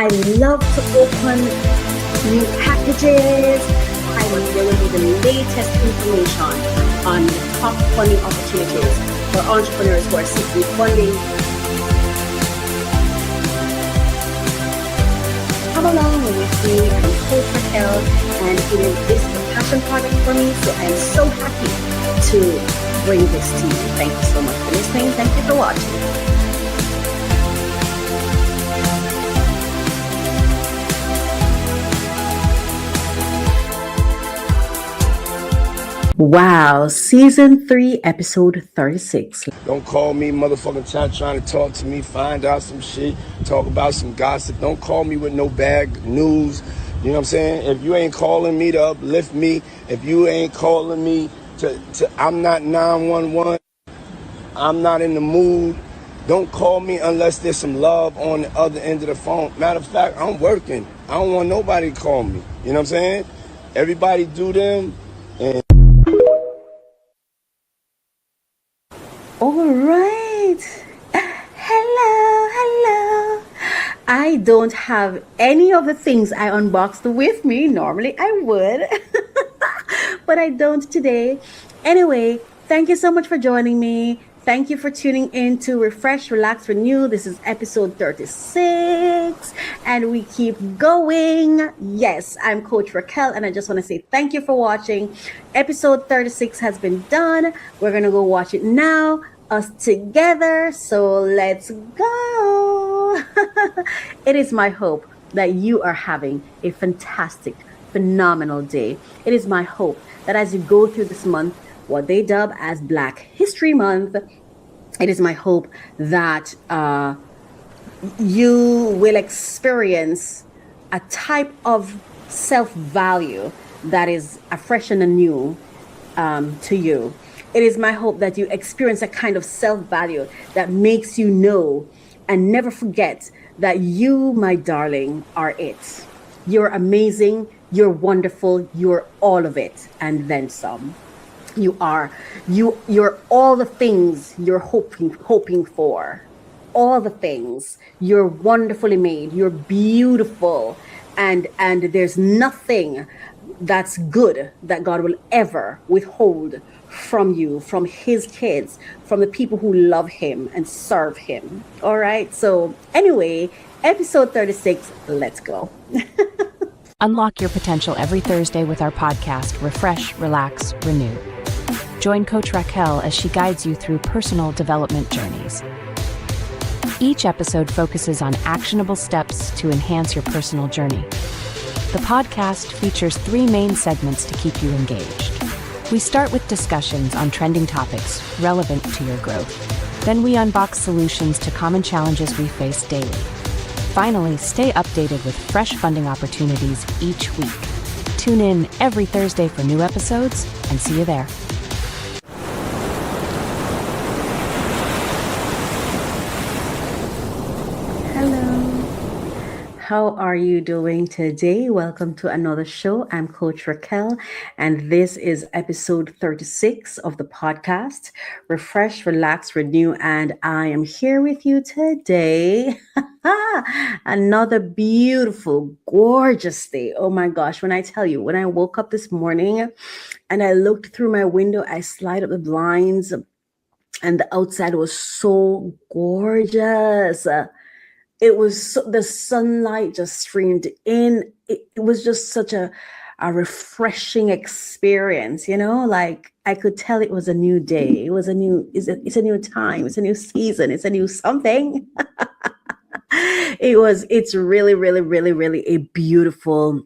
I love to open new packages. There will be the latest information on the top funding opportunities for entrepreneurs who are seeking funding. Come along with me and Coach Raquel, and this is a passion project for me, so I'm so happy to bring this to you. Thank you so much for listening. Thank you for watching. Wow, season 3, episode 36. Don't call me motherfucking trying to talk to me, find out some shit, talk about some gossip. Don't call me with no bad news. You know what I'm saying? If you ain't calling me to uplift me, if you ain't calling me to I'm not 911, I'm not in the mood. Don't call me unless there's some love on the other end of the phone. Matter of fact, I'm working. I don't want nobody to call me. You know what I'm saying? Everybody do them. And all right. Hello. I don't have any of the things I unboxed with me. Normally I would, but I don't today. Anyway, thank you so much for joining me. Thank you for tuning in to Refresh, Relax, Renew. This is episode 36, and we keep going. Yes, I'm Coach Raquel, and I just want to say thank you for watching. Episode 36 has been done. We're going to go watch it now, us together. So let's go. It is my hope that you are having a fantastic, phenomenal day. It is my hope that as you go through this month, what they dub as Black History Month, it is my hope that you will experience a type of self-value that is afresh and anew to you. It is my hope that you experience a kind of self-value that makes you know and never forget that you, my darling, are it. You're amazing, you're wonderful, you're all of it, and then some. You're all the things you're hoping for. All the things. You're wonderfully made. You're beautiful. And there's nothing that's good that God will ever withhold from you, from his kids, from the people who love him and serve him. All right. So anyway, episode 36, let's go. Unlock your potential every Thursday with our podcast, Refresh, Relax, Renew. Join Coach Raquel as she guides you through personal development journeys. Each episode focuses on actionable steps to enhance your personal journey. The podcast features 3 main segments to keep you engaged. We start with discussions on trending topics relevant to your growth. Then we unbox solutions to common challenges we face daily. Finally, stay updated with fresh funding opportunities each week. Tune in every Thursday for new episodes, and see you there. How are you doing today? Welcome to another show. I'm Coach Raquel, and this is episode 36 of the podcast, Refresh, Relax, Renew, and I am here with you today. Another beautiful, gorgeous day. Oh my gosh, when I tell you, when I woke up this morning and I looked through my window, I slid up the blinds, and the outside was so gorgeous. It was the sunlight just streamed in. It was just such a refreshing experience, you know, like I could tell it was a new day. It's a new time. It's a new season. It's a new something. It's really, really, really, really a beautiful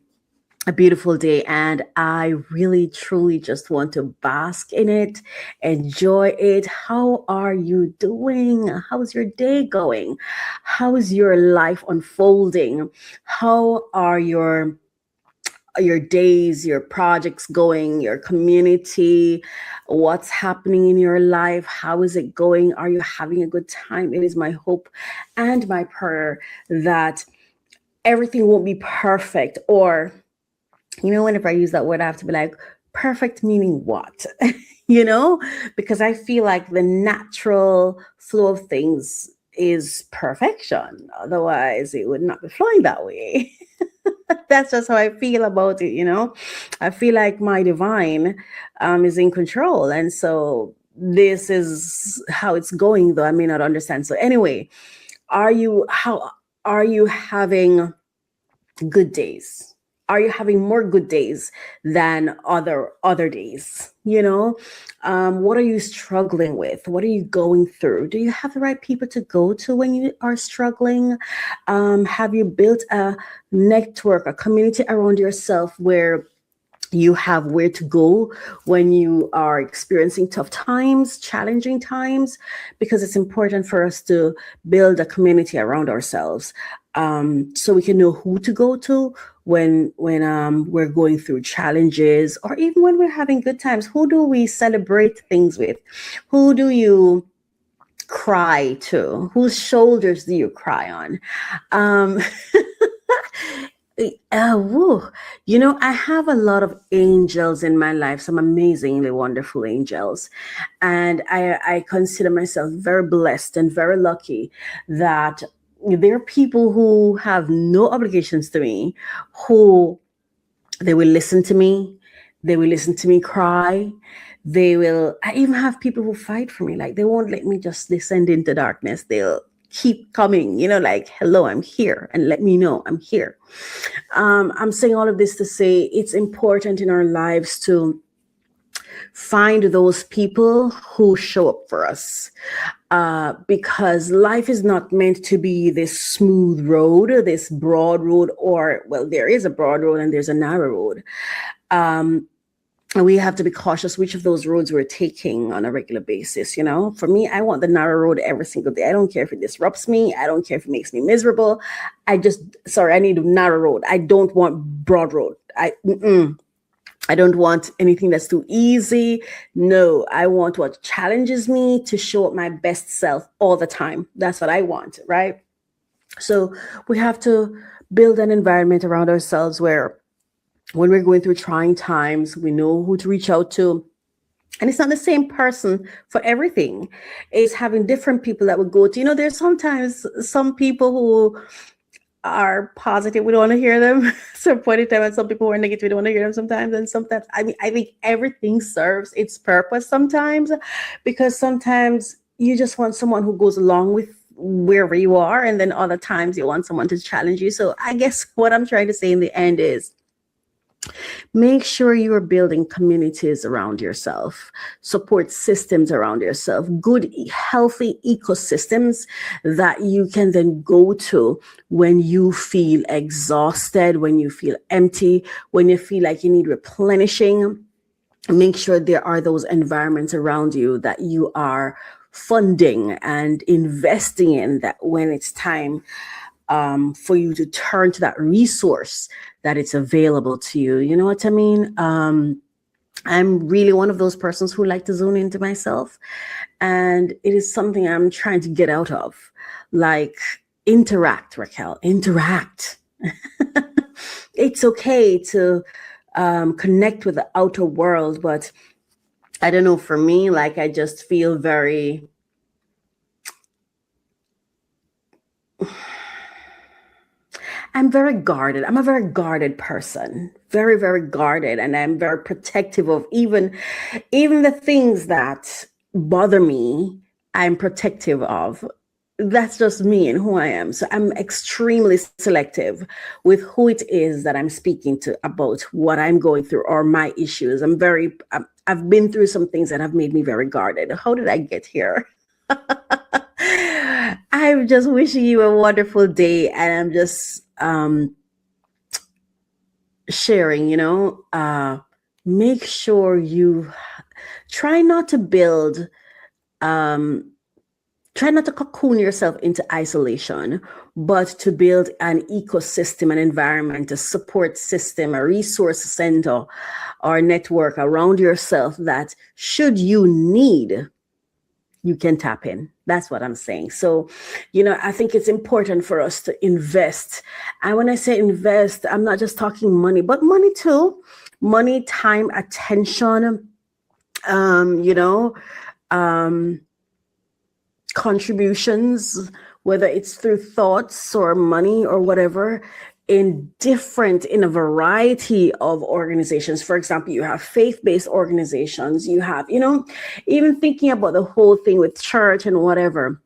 day, and I really truly just want to bask in it, enjoy it. How are you doing? How's your day going? How is your life unfolding? How are your days, your projects going, your community? What's happening in your life? How is it going? Are you having a good time? It is my hope and my prayer that everything won't be perfect, or you know, whenever I use that word, I have to be like, perfect meaning what? You know, because I feel like the natural flow of things is perfection. Otherwise, it would not be flowing that way. That's just how I feel about it, you know. I feel like my divine is in control. And so this is how it's going, though I may not understand. So anyway, how are you having good days? Are you having more good days than other days? You know, what are you struggling with? What are you going through? Do you have the right people to go to when you are struggling? Have you built a network, a community around yourself where you have where to go when you are experiencing tough times, challenging times? Because it's important for us to build a community around ourselves, so we can know who to go to when we're going through challenges, or even when we're having good times. Who do we celebrate things with? Who do you cry to? Whose shoulders do you cry on? Um, woo. You know, I have a lot of angels in my life, some amazingly wonderful angels. And I consider myself very blessed and very lucky that there are people who have no obligations to me, who they will listen to me. They will listen to me cry. I even have people who fight for me. Like, they won't let me just descend into darkness. They'll keep coming, you know, like, hello, I'm here, and let me know I'm here. I'm saying all of this to say it's important in our lives to find those people who show up for us, because life is not meant to be this smooth road, this broad road, or, well, there is a broad road and there's a narrow road. And we have to be cautious which of those roads we're taking on a regular basis. You know, for me, I want the narrow road every single day. I don't care if it disrupts me. I don't care if it makes me miserable. I need a narrow road. I don't want broad road. I don't want anything that's too easy. No, I want what challenges me to show up my best self all the time. That's what I want, right? So we have to build an environment around ourselves where when we're going through trying times, we know who to reach out to. And it's not the same person for everything. It's having different people that would go to. You know, there's sometimes some people who are positive, we don't want to hear them some point in time, and some people who are negative, we don't want to hear them sometimes. And sometimes, I mean, I think everything serves its purpose sometimes, because sometimes you just want someone who goes along with wherever you are, and then other times you want someone to challenge you. So I guess what I'm trying to say in the end is, make sure you are building communities around yourself, support systems around yourself, good, healthy ecosystems that you can then go to when you feel exhausted, when you feel empty, when you feel like you need replenishing. Make sure there are those environments around you that you are funding and investing in, that when it's time for you to turn to that resource, that it's available to you. You know what I mean? I'm really one of those persons who like to zone into myself, and it is something I'm trying to get out of. Like, interact, Raquel, interact. It's okay to connect with the outer world, but I don't know, for me, like, I just feel very I'm very guarded. I'm a very guarded person, very, very guarded. And I'm very protective of even the things that bother me, I'm protective of. That's just me and who I am. So I'm extremely selective with who it is that I'm speaking to about what I'm going through or my issues. I've been through some things that have made me very guarded. How did I get here? I'm just wishing you a wonderful day, and I'm just sharing, make sure you try not to build, try not to cocoon yourself into isolation, but to build an ecosystem, an environment, a support system, a resource center or network around yourself that, should you need, you can tap in. That's what I'm saying. So, I think it's important for us to invest. And when I say invest, I'm not just talking money, but money too. Money, time, attention, contributions, whether it's through thoughts or money or whatever, in a variety of organizations. For example, you have faith-based organizations, you have, even thinking about the whole thing with church and whatever.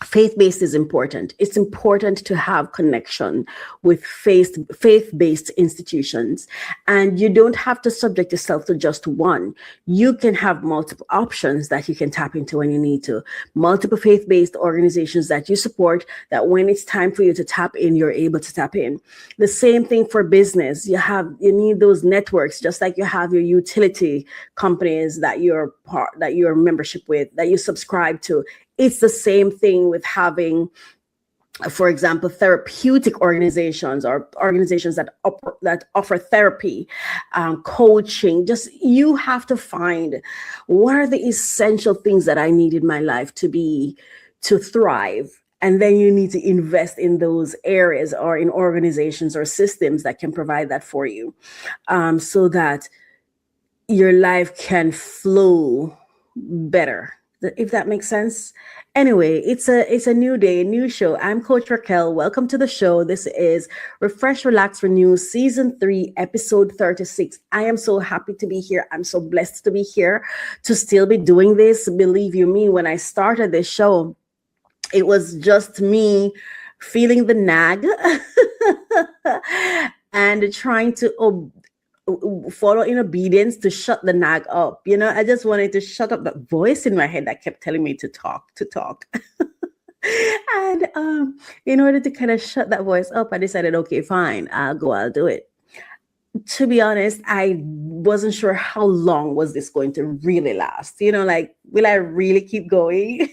Faith-based is important. It's important to have connection with faith-based institutions. And you don't have to subject yourself to just one. You can have multiple options that you can tap into when you need to. Multiple faith-based organizations that you support, that when it's time for you to tap in, you're able to tap in. The same thing for business. You need those networks, just like you have your utility companies that you're membership with, that you subscribe to. It's the same thing with having, for example, therapeutic organizations or organizations that offer therapy, coaching. Just, you have to find what are the essential things that I need in my life to thrive. And then you need to invest in those areas or in organizations or systems that can provide that for you, so that your life can flow better, if that makes sense. Anyway, it's a new day, new show. I'm Coach Raquel. Welcome to the show. This is Refresh, Relax, Renew, Season 3, Episode 36. I am so happy to be here. I'm so blessed to be here, to still be doing this. Believe you me, when I started this show, it was just me feeling the nag and trying to follow in obedience to shut the nag up. I just wanted to shut up that voice in my head that kept telling me to talk. And in order to kind of shut that voice up, I decided, okay, fine, I'll do it. To be honest, I wasn't sure how long was this going to really last. Will I really keep going?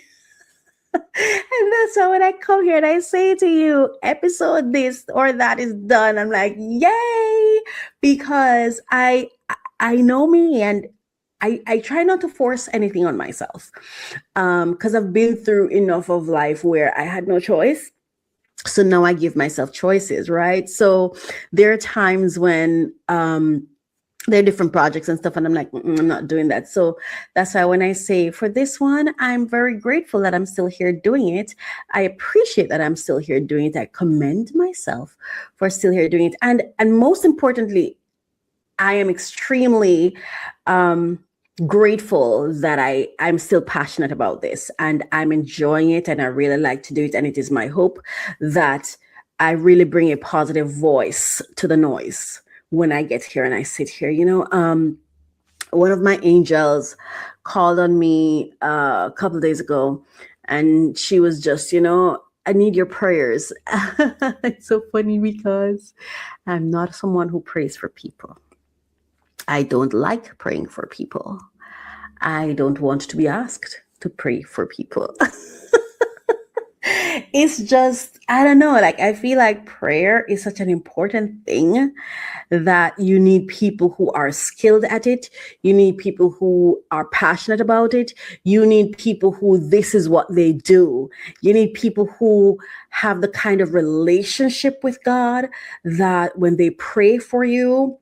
And that's why when I come here and I say to you, episode this or that is done, I'm like, yay, because I know me, and I try not to force anything on myself, because I've been through enough of life where I had no choice. So now I give myself choices, right? So there are times when there are different projects and stuff, and I'm like, I'm not doing that. So that's why when I say for this one, I'm very grateful that I'm still here doing it. I appreciate that I'm still here doing it. I commend myself for still here doing it. And most importantly, I am extremely grateful that I'm still passionate about this, and I'm enjoying it, and I really like to do it. And it is my hope that I really bring a positive voice to the noise when I get here and I sit here. One of my angels called on me a couple of days ago, and she was just, I need your prayers. It's so funny because I'm not someone who prays for people. I don't like praying for people. I don't want to be asked to pray for people. It's just, I don't know, I feel like prayer is such an important thing that you need people who are skilled at it. You need people who are passionate about it. You need people who this is what they do. You need people who have the kind of relationship with God that when they pray for you,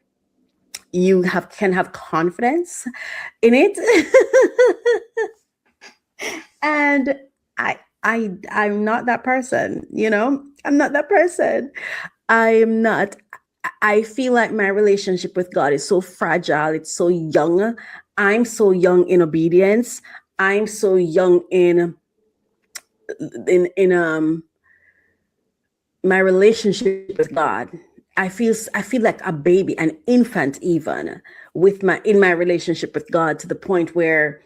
you can have confidence in it. And I'm not that person, I'm not that person. I'm not. I feel like my relationship with God is so fragile. It's so young. I'm so young in obedience. I'm so young in my relationship with God. I feel like a baby, an infant, even in my relationship with God, to the point where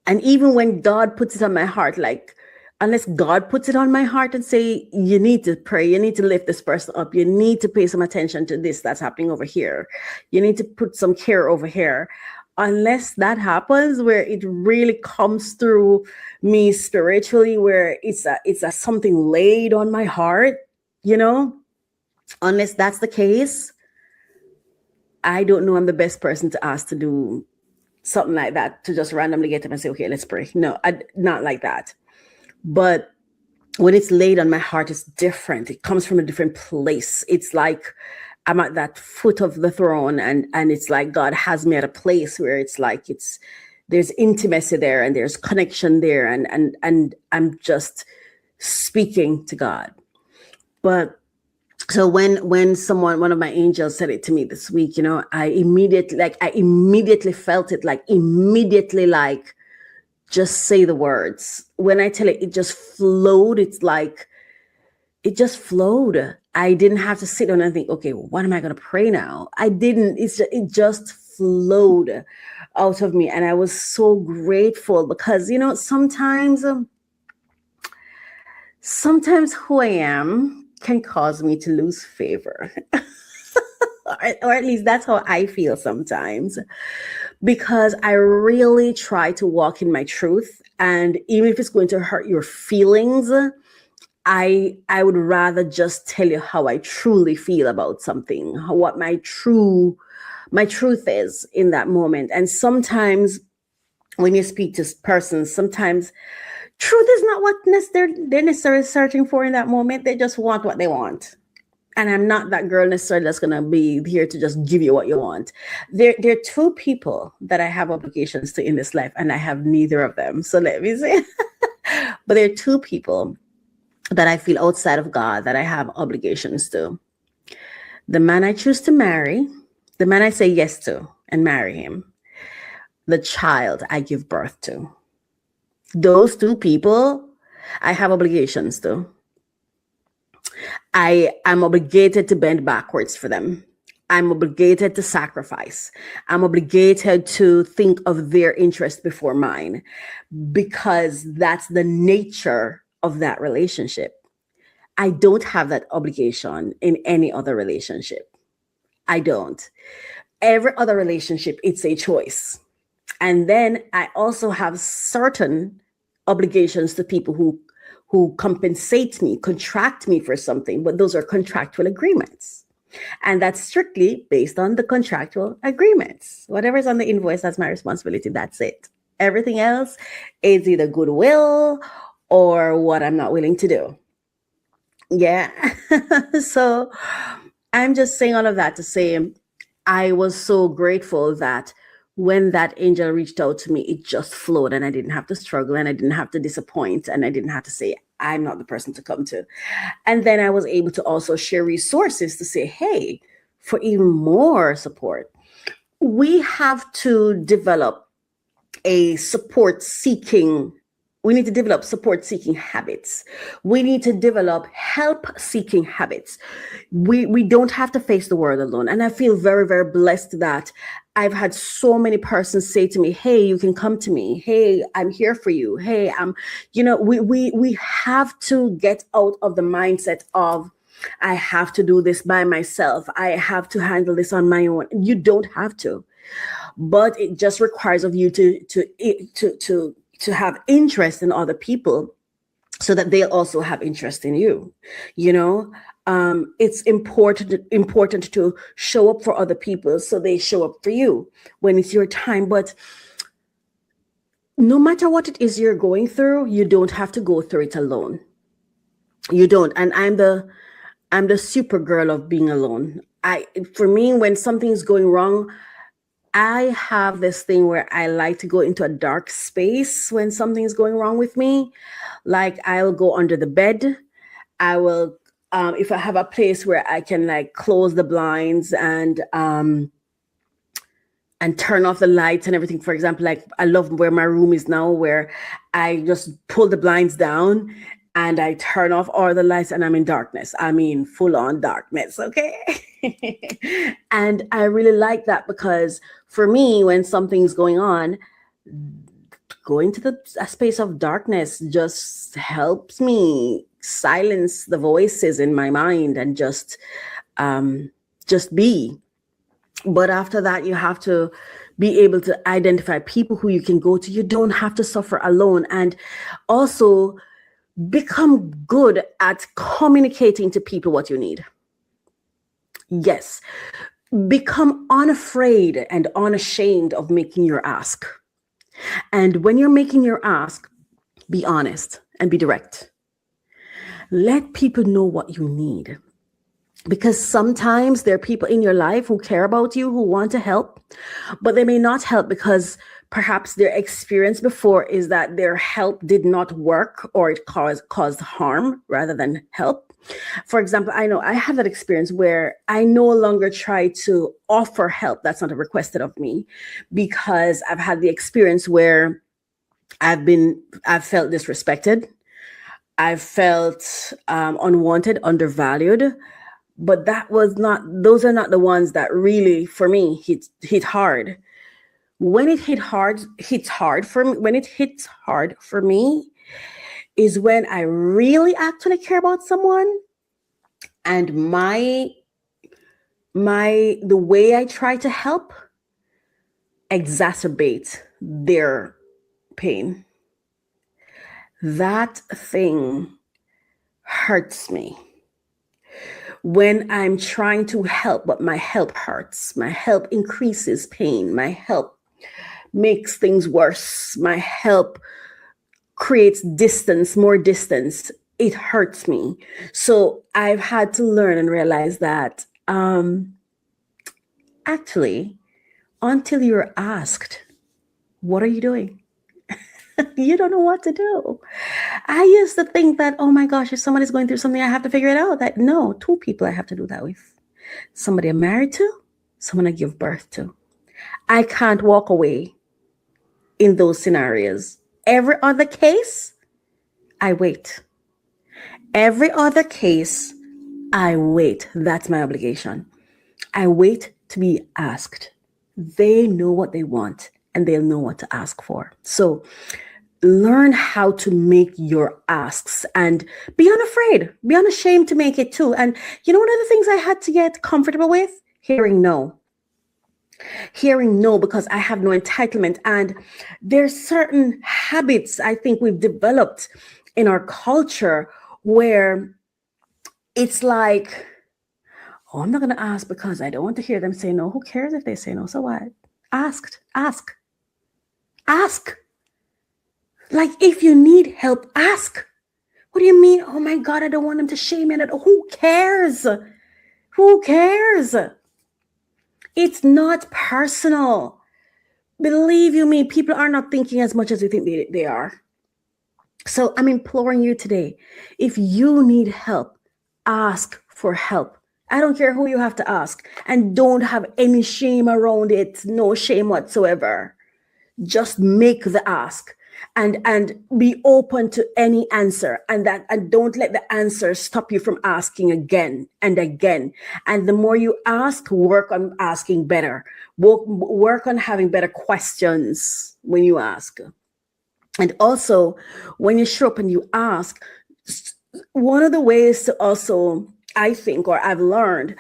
and even when God puts it on my heart, unless God puts it on my heart and say, you need to pray, you need to lift this person up, you need to pay some attention to this that's happening over here, you need to put some care over here. Unless that happens, where it really comes through me spiritually, where it's a something laid on my heart, unless that's the case, I don't know I'm the best person to ask to do something like that, to just randomly get up and say, okay, let's pray. No, not like that. But when it's laid on my heart, it's different. It comes from a different place. It's like I'm at that foot of the throne, and it's like God has me at a place where it's like there's intimacy there and there's connection there, and I'm just speaking to God. But so when someone, one of my angels said it to me this week, I immediately felt it, like immediately, like, just say the words. When I tell it just flowed. It's like it just flowed. I didn't have to sit down and think, okay, what am I going to pray now? I didn't. It just flowed out of me, and I was so grateful because sometimes who I am can cause me to lose favor. Or at least that's how I feel sometimes, because I really try to walk in my truth. And even if it's going to hurt your feelings, I would rather just tell you how I truly feel about something, what my truth is in that moment. And sometimes when you speak to persons, sometimes truth is not what they're necessarily searching for in that moment. They just want what they want. And I'm not that girl necessarily that's going to be here to just give you what you want. There are two people that I have obligations to in this life, and I have neither of them. So let me say, but there are two people that I feel outside of God that I have obligations to. The man I choose to marry, the man I say yes to and marry him, the child I give birth to. Those two people I have obligations to. I am obligated to bend backwards for them. I'm obligated to sacrifice. I'm obligated to think of their interest before mine, because that's the nature of that relationship. I don't have that obligation in any other relationship. I don't. Every other relationship, it's a choice. And then I also have certain obligations to people who compensate me, contract me for something, but those are contractual agreements. And that's strictly based on the contractual agreements. Whatever's on the invoice, that's my responsibility. That's it. Everything else is either goodwill or what I'm not willing to do. Yeah. So I'm just saying all of that to say I was so grateful that when that angel reached out to me, it just flowed, and I didn't have to struggle, and I didn't have to disappoint, and I didn't have to say, I'm not the person to come to. And then I was able to also share resources to say, hey, for even more support, we have to develop support seeking habits. We need to develop help seeking habits. We don't have to face the world alone. And I feel very, very blessed that I've had so many persons say to me, hey, you can come to me. Hey, I'm here for you. Hey, we have to get out of the mindset of, I have to do this by myself. I have to handle this on my own. You don't have to, but it just requires of you to have interest in other people so that they'll also have interest in you. It's important to show up for other people so they show up for you when it's your time. But no matter what it is you're going through, you don't have to go through it alone. You don't. And I'm the super girl of being alone. For me, when something's going wrong, I have this thing where I like to go into a dark space when something's going wrong with me. Like, I'll go under the bed. I will, if I have a place where I can like close the blinds and turn off the lights and everything. For example, like, I love where my room is now, where I just pull the blinds down and I turn off all the lights and I'm in darkness. I mean, full on darkness. Okay. And I really like that, because for me, when something's going on, going to a space of darkness just helps me silence the voices in my mind and just be. But after that, you have to be able to identify people who you can go to. You don't have to suffer alone. And also become good at communicating to people what you need. Yes. Become unafraid and unashamed of making your ask. And when you're making your ask, be honest and be direct. Let people know what you need. Because sometimes there are people in your life who care about you, who want to help, but they may not help because perhaps their experience before is that their help did not work, or it caused harm rather than help. For example, I know I have that experience where I no longer try to offer help that's not requested of me, because I've had the experience where I've felt disrespected. I've felt unwanted, undervalued, but those are not the ones that really, for me, hit hard. When it hits hard for me, when it hits hard for me is when I really actually care about someone, and the way I try to help exacerbate their pain. That thing hurts me. When I'm trying to help, but my help hurts, my help increases pain, my help makes things worse, my help creates distance, more distance, it hurts me. So I've had to learn and realize that actually, until you're asked, what are you doing? You don't know what to do. I used to think that, oh my gosh, if someone is going through something, I have to figure it out. That no, two people I have to do that with. Somebody I'm married to, someone I give birth to. I can't walk away in those scenarios. Every other case, I wait. Every other case, I wait. That's my obligation. I wait to be asked. They know what they want and they'll know what to ask for. So learn how to make your asks and be unafraid, be unashamed to make it too. And you know, one of the things I had to get comfortable with, hearing no, because I have no entitlement. And there's certain habits I think we've developed in our culture where it's like, oh, I'm not going to ask because I don't want to hear them say no. Who cares if they say no? So what? Ask. Like, if you need help, ask. What do you mean? Oh my God, I don't want them to shame me. Who cares? Who cares? It's not personal. Believe you me, people are not thinking as much as you think they are. So I'm imploring you today, if you need help, ask for help. I don't care who you have to ask, and don't have any shame around it. No shame whatsoever. Just make the ask and be open to any answer, and don't let the answer stop you from asking again and again. And the more you ask, work on asking better. Work on having better questions when you ask. And also, when you show up and you ask, one of the ways to also, I think, or I've learned,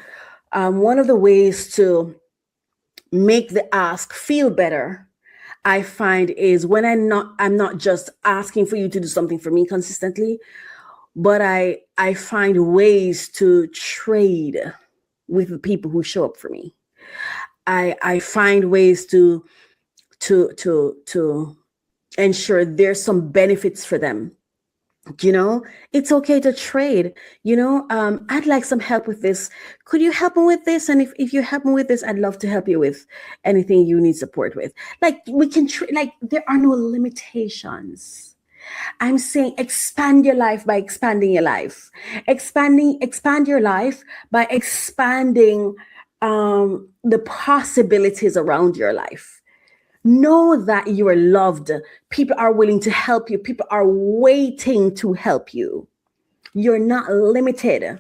one of the ways to make the ask feel better, I find, is when I'm not just asking for you to do something for me consistently, but I find ways to trade with the people who show up for me. I find ways to ensure there's some benefits for them. You know, it's okay to trade. You know, I'd like some help with this. Could you help me with this? And if you help me with this, I'd love to help you with anything you need support with. Like, we can like, there are no limitations. I'm saying expand your life by expanding your life. Expand your life by expanding the possibilities around your life. Know that you are loved. People are willing to help you. People are waiting to help you. You're not limited.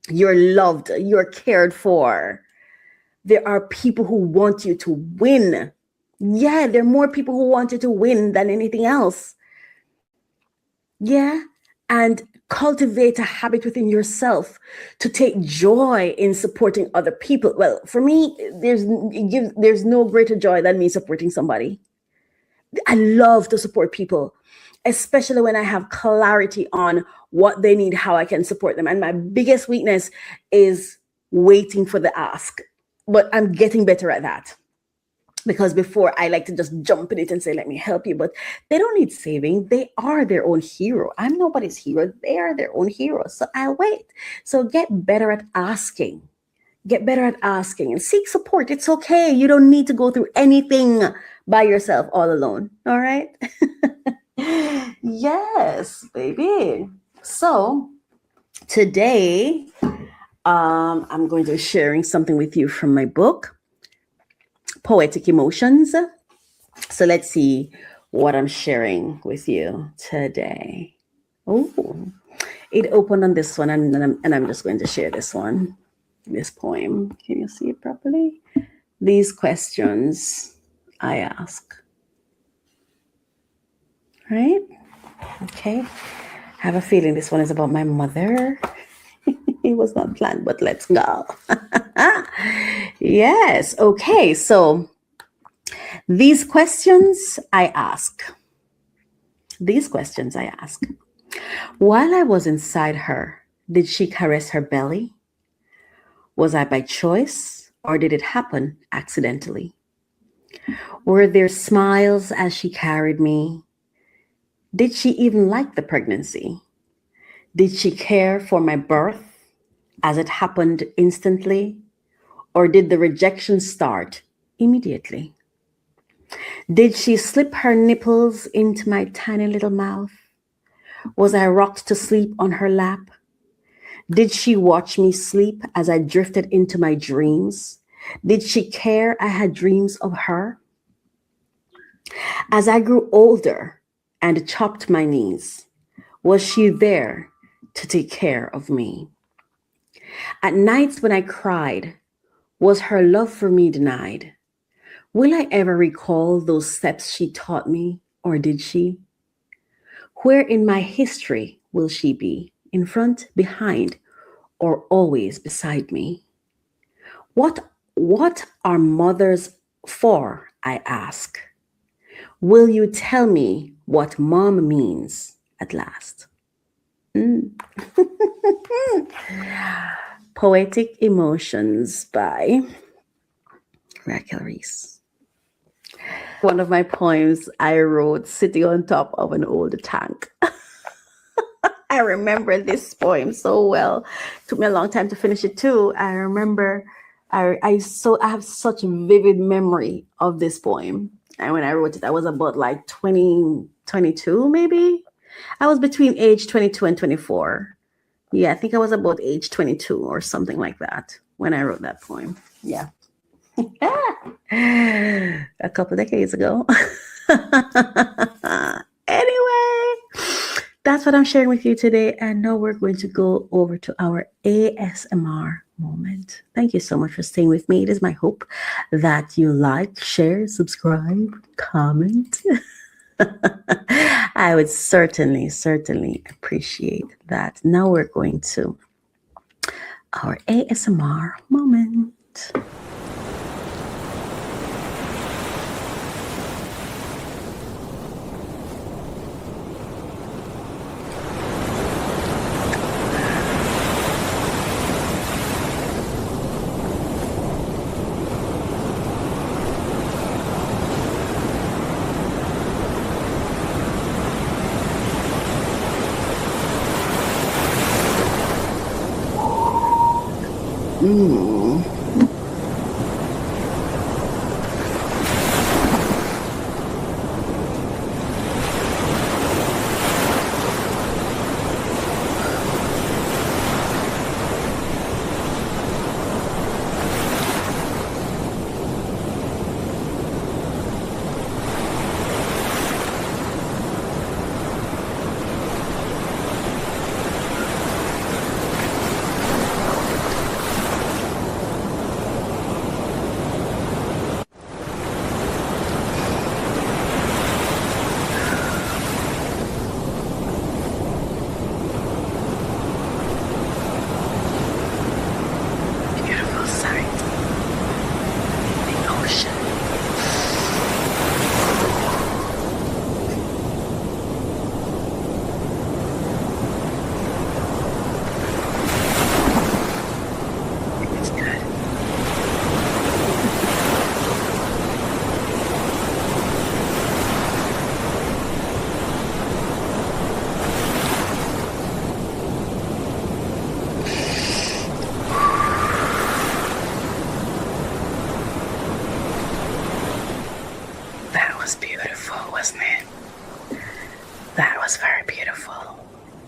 You're loved. You're cared for. There are people who want you to win. Yeah, there are more people who want you to win than anything else. Yeah. And cultivate a habit within yourself to take joy in supporting other people. Well, for me, there's no greater joy than me supporting somebody. I love to support people, especially when I have clarity on what they need, how I can support them. And my biggest weakness is waiting for the ask, but I'm getting better at that. Because before I like to just jump in it and say, let me help you, but they don't need saving. They are their own hero. I'm nobody's hero. They are their own hero. So I'll wait. So get better at asking. Get better at asking and seek support. It's okay. You don't need to go through anything by yourself all alone. All right. Yes, baby. So today, I'm going to be sharing something with you from my book, Poetic Emotions. So let's see what I'm sharing with you today. Oh, it opened on this one, and I'm just going to share this one, this poem. Can you see it properly? These questions I ask. Right? Okay. I have a feeling this one is about my mother. It was not planned, but let's go. Yes. Okay. So these questions I ask. These questions I ask. While I was inside her, did she caress her belly? Was I by choice, or did it happen accidentally? Were there smiles as she carried me? Did she even like the pregnancy? Did she care for my birth as it happened instantly? Or did the rejection start immediately? Did she slip her nipples into my tiny little mouth? Was I rocked to sleep on her lap? Did she watch me sleep as I drifted into my dreams? Did she care I had dreams of her? As I grew older and chopped my knees, was she there to take care of me? At nights when I cried, was her love for me denied? Will I ever recall those steps she taught me, or did she? Where in my history will she be? In front, behind, or always beside me? What are mothers for, I ask? Will you tell me what mom means at last? Poetic Emotions by Raquel Reese. One of my poems I wrote sitting on top of an old tank. I remember this poem so well. It took me a long time to finish it too. I remember I have such a vivid memory of this poem. And when I wrote it, I was about like 22 maybe. I was between age 22 and 24. Yeah, I think I was about age 22 or something like that when I wrote that poem. Yeah. A couple of decades ago. Anyway, that's what I'm sharing with you today. And now we're going to go over to our ASMR moment. Thank you so much for staying with me. It is my hope that you like, share, subscribe, comment. I would certainly appreciate that. Now we're going to our ASMR moment.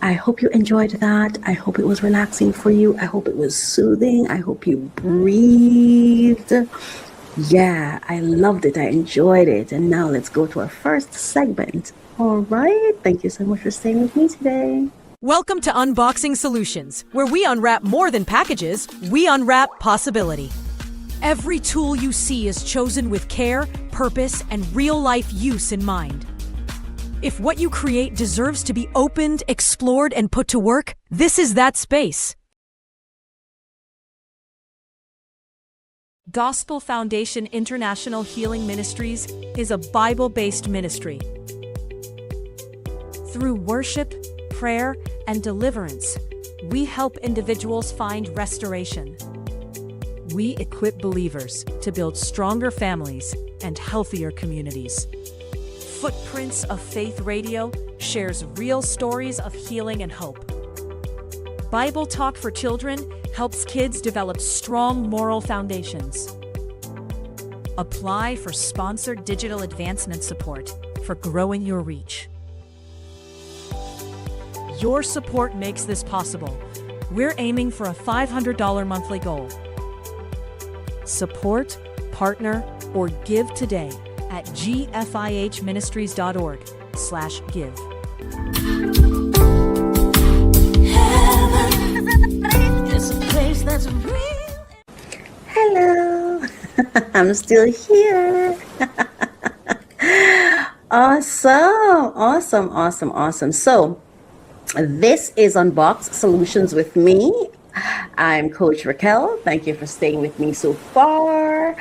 I hope you enjoyed that. I hope it was relaxing for you. I hope it was soothing. I hope you breathed. Yeah, I loved it. I enjoyed it. And now let's go to our first segment. All right. Thank you so much for staying with me today. Welcome to Unboxing Solutions, where we unwrap more than packages, we unwrap possibility. Every tool you see is chosen with care, purpose, and real-life use in mind. If what you create deserves to be opened, explored, and put to work, this is that space. Gospel Foundation International Healing Ministries is a Bible-based ministry. Through worship, prayer, and deliverance, we help individuals find restoration. We equip believers to build stronger families and healthier communities. Footprints of Faith Radio shares real stories of healing and hope. Bible Talk for Children helps kids develop strong moral foundations. Apply for sponsored digital advancement support for growing your reach. Your support makes this possible. We're aiming for a $500 monthly goal. Support, partner, or give today at gfihministries.org/give. Hello. I'm still here. Awesome. So, this is Unbox Solutions with me. I'm Coach Raquel. Thank you for staying with me so far.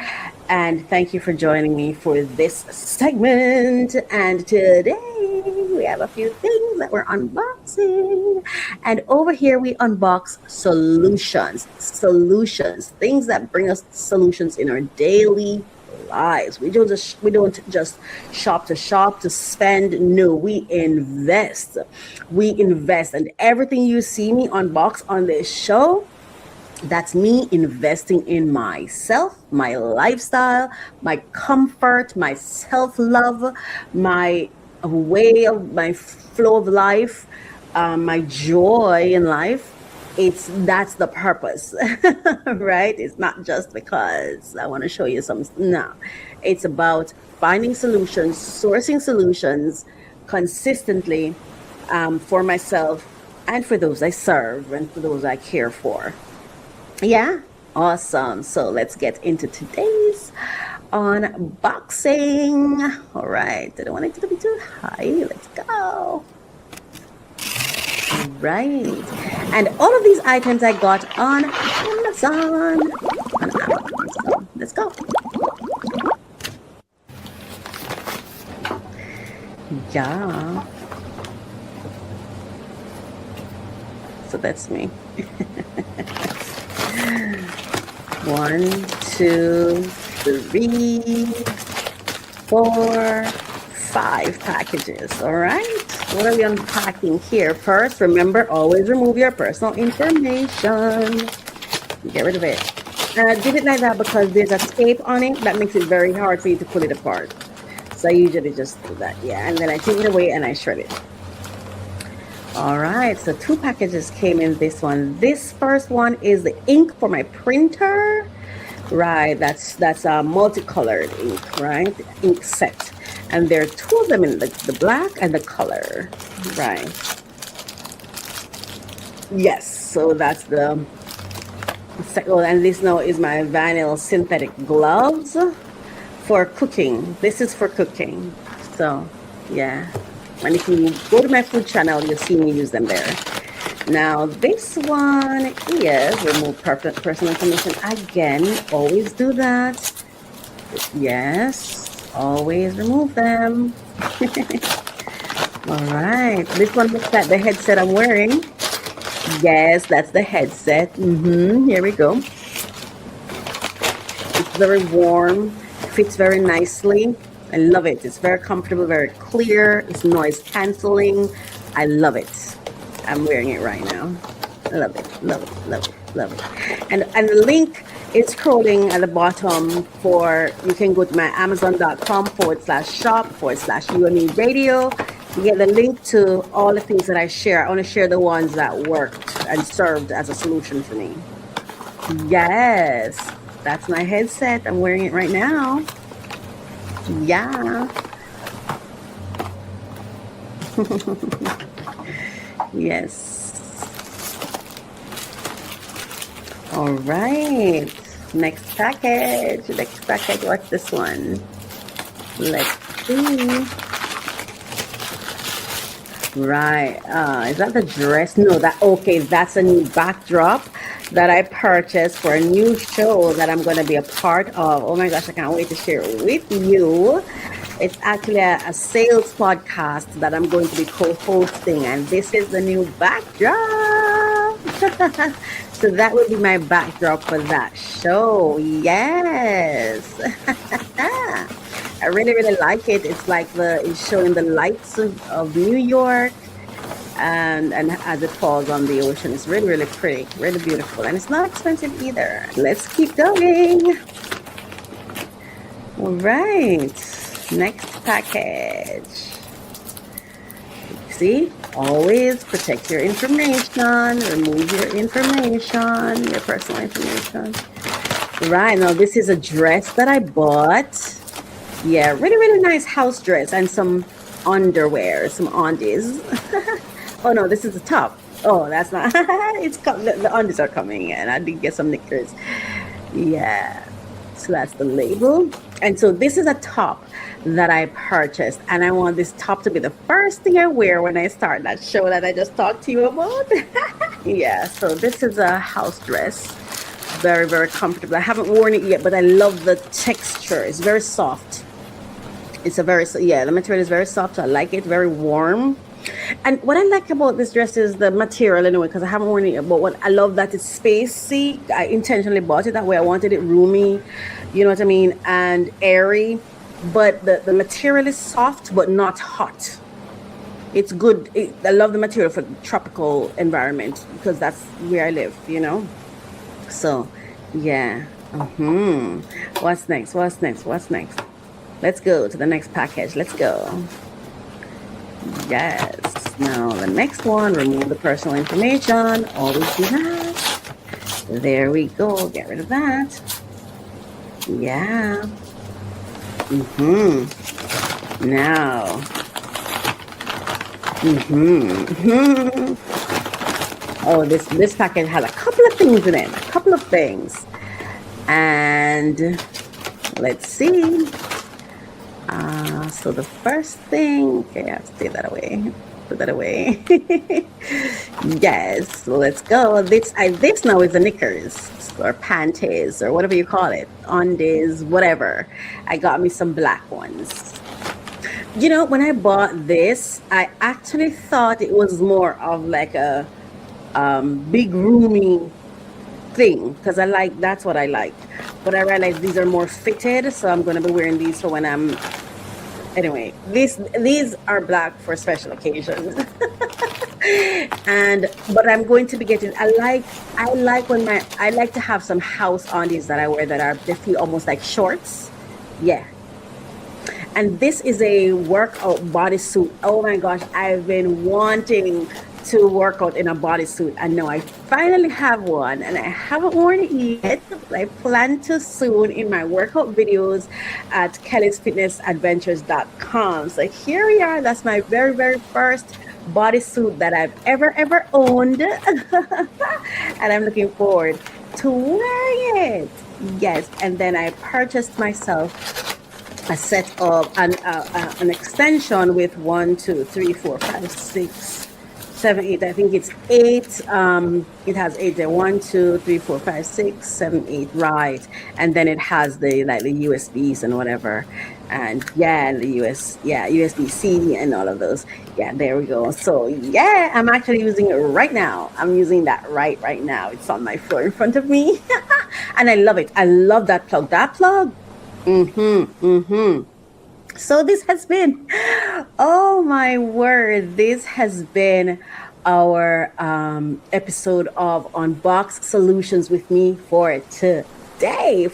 And thank you for joining me for this segment. And today we have a few things that we're unboxing. And over here we unbox solutions, things that bring us solutions in our daily lives. We don't just shop to spend. No, we invest. And everything you see me unbox on this show, that's me investing in myself, my lifestyle, my comfort, my self-love, my my flow of life, my joy in life. That's the purpose, right? It's not just because I want to show you something. No, it's about finding solutions, sourcing solutions consistently for myself and for those I serve and for those I care for. Yeah, awesome. So let's get into today's unboxing. All right, I don't want it to be too high. Let's go. Right, and all of these items I got on Amazon. So let's go. Yeah. So that's me. 1, 2, 3, 4, 5 packages. All right. What are we unpacking here? First, remember, always remove your personal information. Get rid of it. And I did it like that because there's a tape on it that makes it very hard for you to pull it apart. So I usually just do that. Yeah, and then I take it away and I shred it. All right, so 2 packages came in this one. This first one is the ink for my printer. Right, that's a multicolored ink, right? Ink set. And there are 2 of them in the black and the color, right? Yes, so that's the second. Oh, and this now is my vinyl synthetic gloves for cooking. This is for cooking. So, yeah. And if you go to my food channel, you'll see me use them there. Now, this one is remove personal information. Again, always do that. Yes. Always remove them. All right. This one looks like the headset I'm wearing. Yes, that's the headset. Here we go. It's very warm. Fits very nicely. I love it. It's very comfortable, very clear. It's noise canceling. I love it. I'm wearing it right now. I love it. And the link is scrolling at the bottom you can go to my amazon.com/shop/UME radio. get the link to all the things that I share. I want to share the ones that worked and served as a solution for me. Yes, that's my headset. I'm wearing it right now. Yeah. Yes. All right. Next package. Next package. What's this one? Let's see. Right. Is that the dress? No, okay, that's a new backdrop that I purchased for a new show that I'm going to be a part of. Oh my gosh, I can't wait to share it with you. It's actually a sales podcast that I'm going to be co-hosting, and this is the new backdrop. So that will be my backdrop for that show. Yes. I really, really like it. It's like it's showing the lights of New York, and as it falls on the ocean. It's really, really pretty, really beautiful, and it's not expensive either. Let's keep going. All right, next package. See, always protect your information, remove your information, your personal information. Right, now this is a dress that I bought. Yeah, really, really nice house dress and some underwear, some undies. Oh no, this is the top. Oh, that's not. The undies are coming in. I did get some knickers. Yeah, so that's the label. And so this is a top that I purchased, and I want this top to be the first thing I wear when I start that show that I just talked to you about. Yeah, so this is a house dress. Very, very comfortable. I haven't worn it yet, but I love the texture. It's very soft. The material is very soft. I like it, very warm. And what I like about this dress is the material anyway, because I haven't worn it yet, but what I love that it's spacey. I intentionally bought it that way. I wanted it roomy, you know what I mean, and airy, but the material is soft but not hot. It's good. I love the material for tropical environment because that's where I live, you know. So yeah. What's next? Let's go to the next package. Let's go. Yes. Now the next one, remove the personal information. Always do that. There we go. Get rid of that. Yeah. Now. Oh, this package has a couple of things in it. A couple of things. And let's see. So the first thing, okay, I have to take that away. Put that away. Yes, let's go. This now is the knickers or panties or whatever you call it, undies, whatever. I got me some black ones. You know, when I bought this, I actually thought it was more of like a big roomy thing because that's what I like. But I realized these are more fitted, so I'm going to be wearing these for when I'm. Anyway, these are black for special occasions. But I'm going to be getting. I like to have some house undies that I wear they feel almost like shorts. Yeah. And this is a workout bodysuit. Oh my gosh, I've been wanting to work out in a bodysuit, and now I finally have one, and I haven't worn it yet, but I plan to soon in my workout videos at kellysfitnessadventures.com. So here we are. That's my very, very first bodysuit that I've ever owned. And I'm looking forward to wearing it. Yes. And then I purchased myself a set of an extension with 1, 2, 3, 4, 5, 6, 7, 8. I think it's 8. It has 8 there. 1, 2, 3, 4, 5, 6, 7, 8. Right. And then it has the USBs and whatever. And the USB-C and all of those. Yeah, there we go. So yeah, I'm actually using it right now. I'm using that right now. It's on my floor in front of me. And I love it. I love that plug. So this has been, oh my word, this has been our episode of Unbox Solutions with me for today.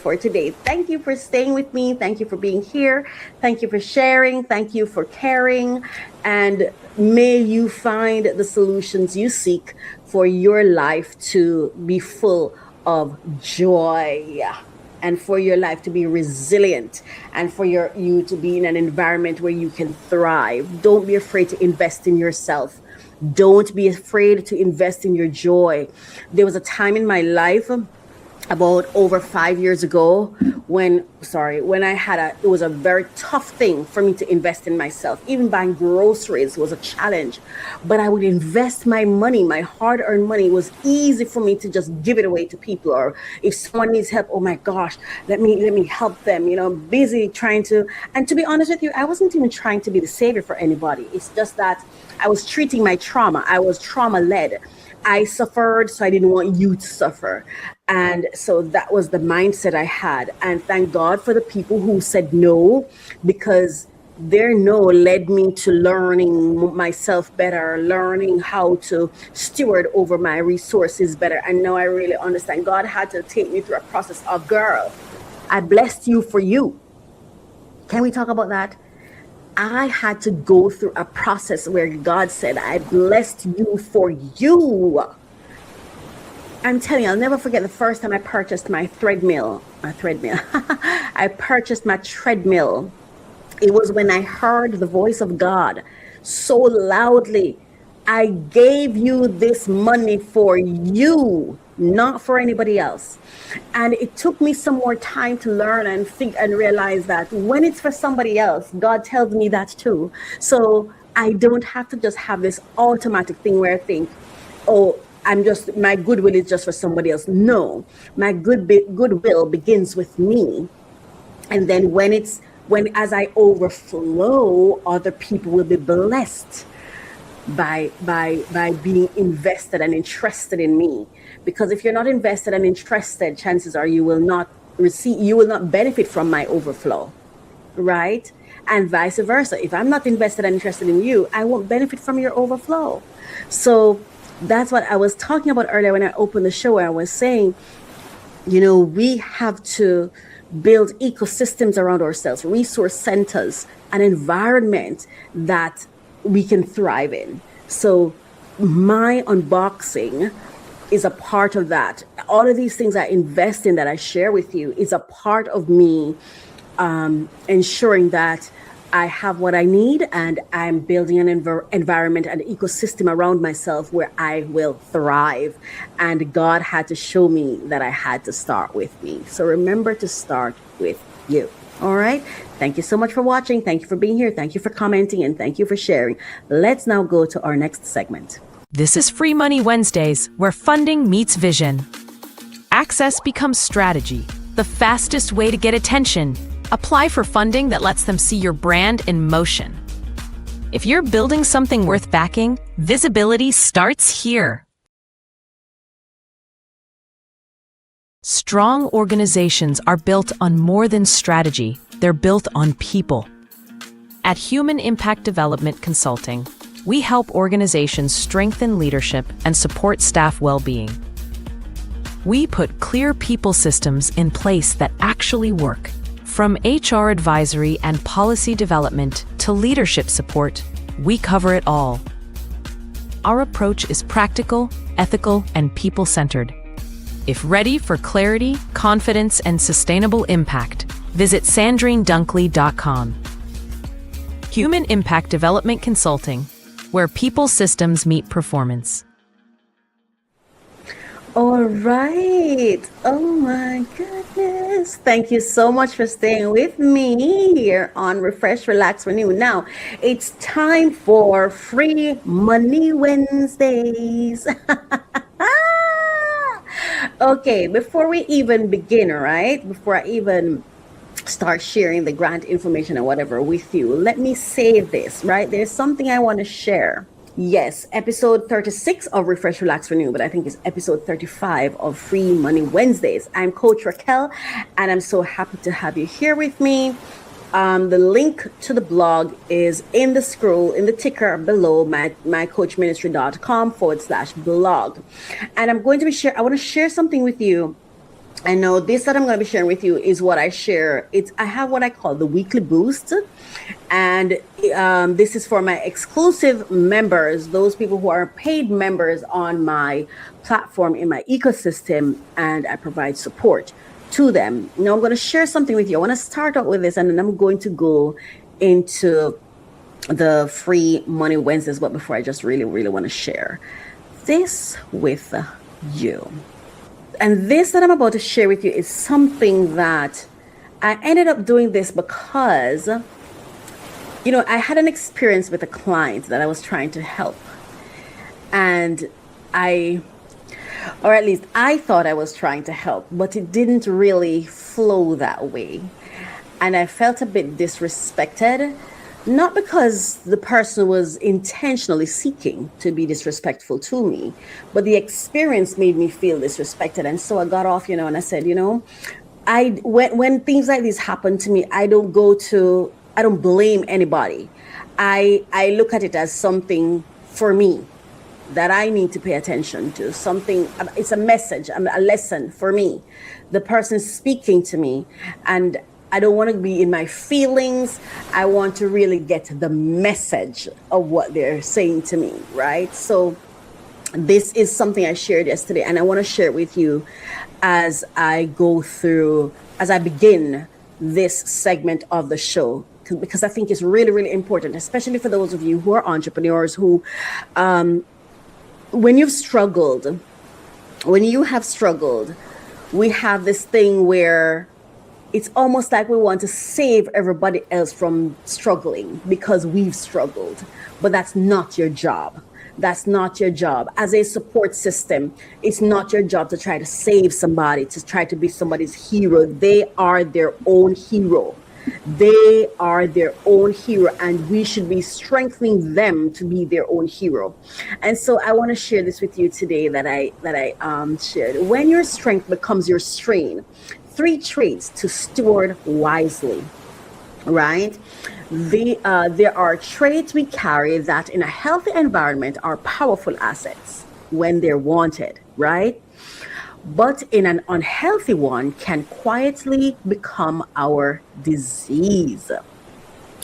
Thank you for staying with me. Thank you for being here. Thank you for sharing. Thank you for caring. And may you find the solutions you seek for your life to be full of joy, and for your life to be resilient, and for you to be in an environment where you can thrive. Don't be afraid to invest in yourself. Don't be afraid to invest in your joy. There was a time in my life about over 5 years ago when it was a very tough thing for me to invest in myself. Even buying groceries was a challenge, but I would invest my money, my hard-earned money. It was easy for me to just give it away to people, or if someone needs help, oh my gosh, let me help them, busy trying to. And to be honest with you, I wasn't even trying to be the savior for anybody. It's just that I was treating my trauma. I was trauma-led. I suffered, so I didn't want you to suffer. And so that was the mindset I had. And thank God for the people who said no, because their no led me to learning myself better, learning how to steward over my resources better. And now I really understand. God had to take me through a process of, girl, I blessed you for you. Can we talk about that? I had to go through a process where God said, I blessed you for you. I'm telling you, I'll never forget the first time I purchased my treadmill. I purchased my treadmill. It was when I heard the voice of God so loudly. I gave you this money for you, not for anybody else. And it took me some more time to learn and think and realize that when it's for somebody else, God tells me that too. So I don't have to just have this automatic thing where I think, oh, my goodwill is just for somebody else. No, my goodwill begins with me. And then as I overflow, other people will be blessed by being invested and interested in me. Because if you're not invested and interested, chances are you will not benefit from my overflow, right? And vice versa. If I'm not invested and interested in you, I won't benefit from your overflow. So that's what I was talking about earlier when I opened the show, where I was saying, we have to build ecosystems around ourselves, resource centers, an environment that we can thrive in. So my unboxing is a part of that. All of these things I invest in that I share with you is a part of me ensuring that I have what I need, and I'm building an environment and ecosystem around myself where I will thrive. And God had to show me that I had to start with me. So remember to start with you. All right. Thank you so much for watching. Thank you for being here. Thank you for commenting, and thank you for sharing. Let's now go to our next segment. This is Free Money Wednesdays, where funding meets vision. Access becomes strategy, the fastest way to get attention. Apply for funding that lets them see your brand in motion. If you're building something worth backing, visibility starts here. Strong organizations are built on more than strategy, they're built on people. At Human Impact Development Consulting, we help organizations strengthen leadership and support staff well-being. We put clear people systems in place that actually work. From HR advisory and policy development to leadership support, we cover it all. Our approach is practical, ethical, and people-centered. If ready for clarity, confidence, and sustainable impact, visit sandrinedunkley.com. Human Impact Development Consulting, where people systems meet performance. All right. Oh my goodness. Thank you so much for staying with me here on Refresh, Relax, Renew. Now, it's time for Free Money Wednesdays. Okay, before we even begin, right? Before I even start sharing the grant information and whatever with you, let me say this, right? There's something I want to share. Yes, episode 36 of Refresh, Relax, Renew, but I think it's episode 35 of Free Money Wednesdays. I'm Coach Raquel, and I'm so happy to have you here with me. The link to the blog is in the ticker below mycoachministry.com /blog. And I want to share something with you I know this that I'm going to be sharing with you is what I share. I have what I call the weekly boost, and this is for my exclusive members, those people who are paid members on my platform in my ecosystem, and I provide support to them. Now I'm going to share something with you. I want to start out with this, and then I'm going to go into the free Money Wednesdays. But before, I just really want to share this with you. And this that I'm about to share with you is something that I ended up doing this because, I had an experience with a client that I was trying to help. And or at least I thought I was trying to help, but it didn't really flow that way. And I felt a bit disrespected, not because the person was intentionally seeking to be disrespectful to me, but the experience made me feel disrespected. And so I got off, and I said, when things like this happen to me, I don't blame anybody. I look at it as something for me that I need to pay attention to. It's a message, a lesson for me. The person speaking to me, and I don't want to be in my feelings. I want to really get the message of what they're saying to me, right? So this is something I shared yesterday, and I want to share it with you as I begin this segment of the show, because I think it's really important, especially for those of you who are entrepreneurs who, when you have struggled, we have this thing where it's almost like we want to save everybody else from struggling because we've struggled. But that's not your job. That's not your job. As a support system, it's not your job to try to save somebody, to try to be somebody's hero. They are their own hero. They are their own hero, and we should be strengthening them to be their own hero. And so I want to share this with you today that I shared. When your strength becomes your strain, 3 traits to steward wisely, right? There are traits we carry that in a healthy environment are powerful assets when they're wanted, right? But in an unhealthy one can quietly become our disease,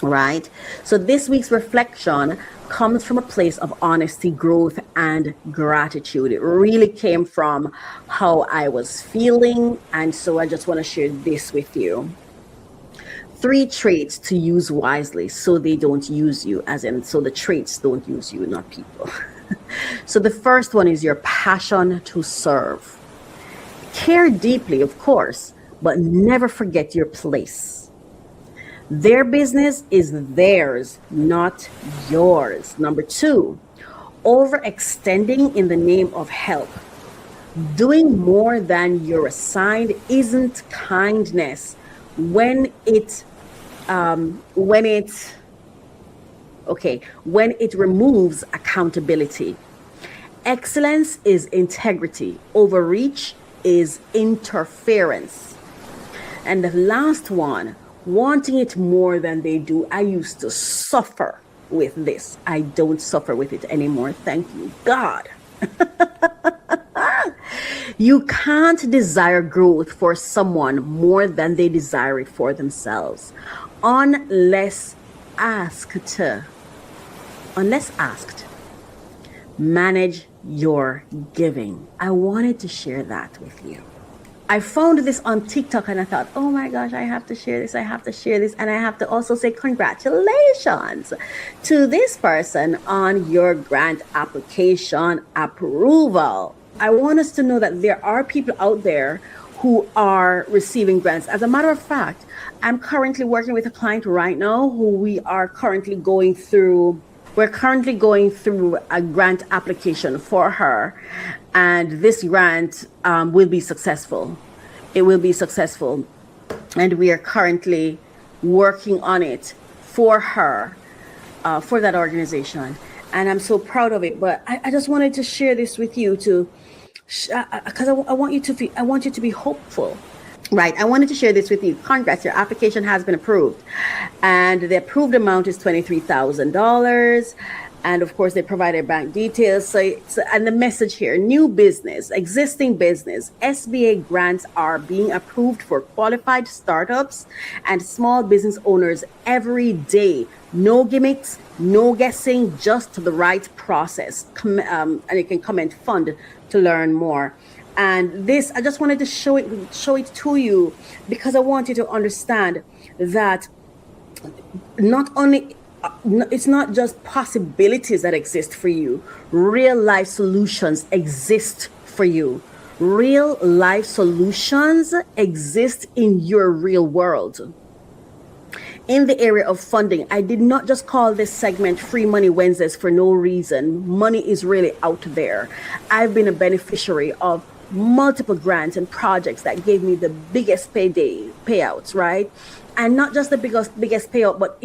right? So this week's reflection comes from a place of honesty, growth, and gratitude. It really came from how I was feeling, and so I just want to share this with you. 3 traits to use wisely so they don't use you, so the traits don't use you, not people. So the first one is your passion to serve. Care deeply, of course, but never forget your place. Their business is theirs, not yours. Number 2, overextending in the name of help. Doing more than you're assigned isn't kindness when it removes accountability. Excellence is integrity. Overreach is interference. And the last one, wanting it more than they do. I used to suffer with this. I don't suffer with it anymore. Thank you, God. You can't desire growth for someone more than they desire it for themselves, unless asked. Manage your giving. I wanted to share that with you. I found this on TikTok and I thought, oh my gosh, I have to share this. And I have to also say congratulations to this person on your grant application approval. I want us to know that there are people out there who are receiving grants. As a matter of fact, I'm currently working with a client right now who we're currently going through a grant application for her, and this grant will be successful. It will be successful, and we are currently working on it for her, for that organization, and I'm so proud of it. But I just wanted to share this with you because I want you to be hopeful. Right, I wanted to share this with you. Congrats, your application has been approved. And the approved amount is $23,000. And of course, they provided bank details. And the message here, new business, existing business, SBA grants are being approved for qualified startups and small business owners every day. No gimmicks, no guessing, just the right process. And you can comment fund to learn more. And this, I just wanted to show it to you because I want you to understand that not only it's not just possibilities that exist for you. Real life solutions exist for you. Real life solutions exist in your real world. In the area of funding, I did not just call this segment Free Money Wednesdays for no reason. Money is really out there. I've been a beneficiary of multiple grants and projects that gave me the biggest payouts, right? And not just the biggest payout, but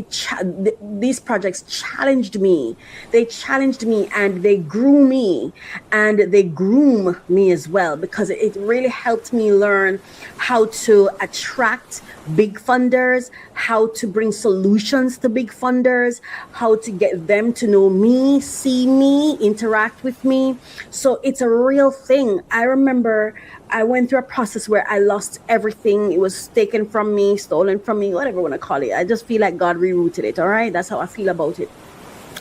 these projects challenged me. They challenged me and they grew me and they groom me as well, because it really helped me learn how to attract big funders, how to bring solutions to big funders, how to get them to know me, see me, interact with me. So it's a real thing. I remember I went through a process where I lost everything. It was taken from me, stolen from me, whatever you want to call it. I just feel like God rerouted it. All right. That's how I feel about it.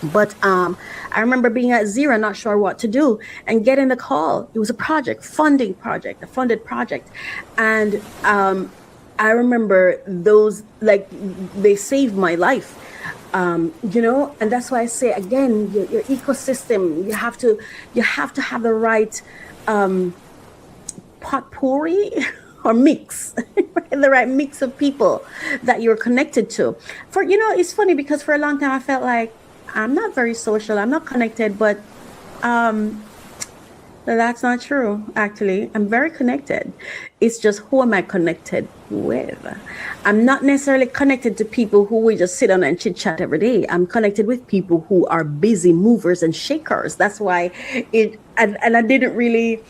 But I remember being at zero, not sure what to do, and getting the call. It was a funded project. And I remember those, like, they saved my life. And that's why I say, again, your ecosystem, you have to have the right potpourri or mix, the right mix of people that you're connected to. It's funny because for a long time I felt like I'm not very social, I'm not connected, but that's not true. Actually, I'm very connected. It's just, who am I connected with? I'm not necessarily connected to people who we just sit down and chit chat every day. I'm connected with people who are busy movers and shakers. That's why and I didn't really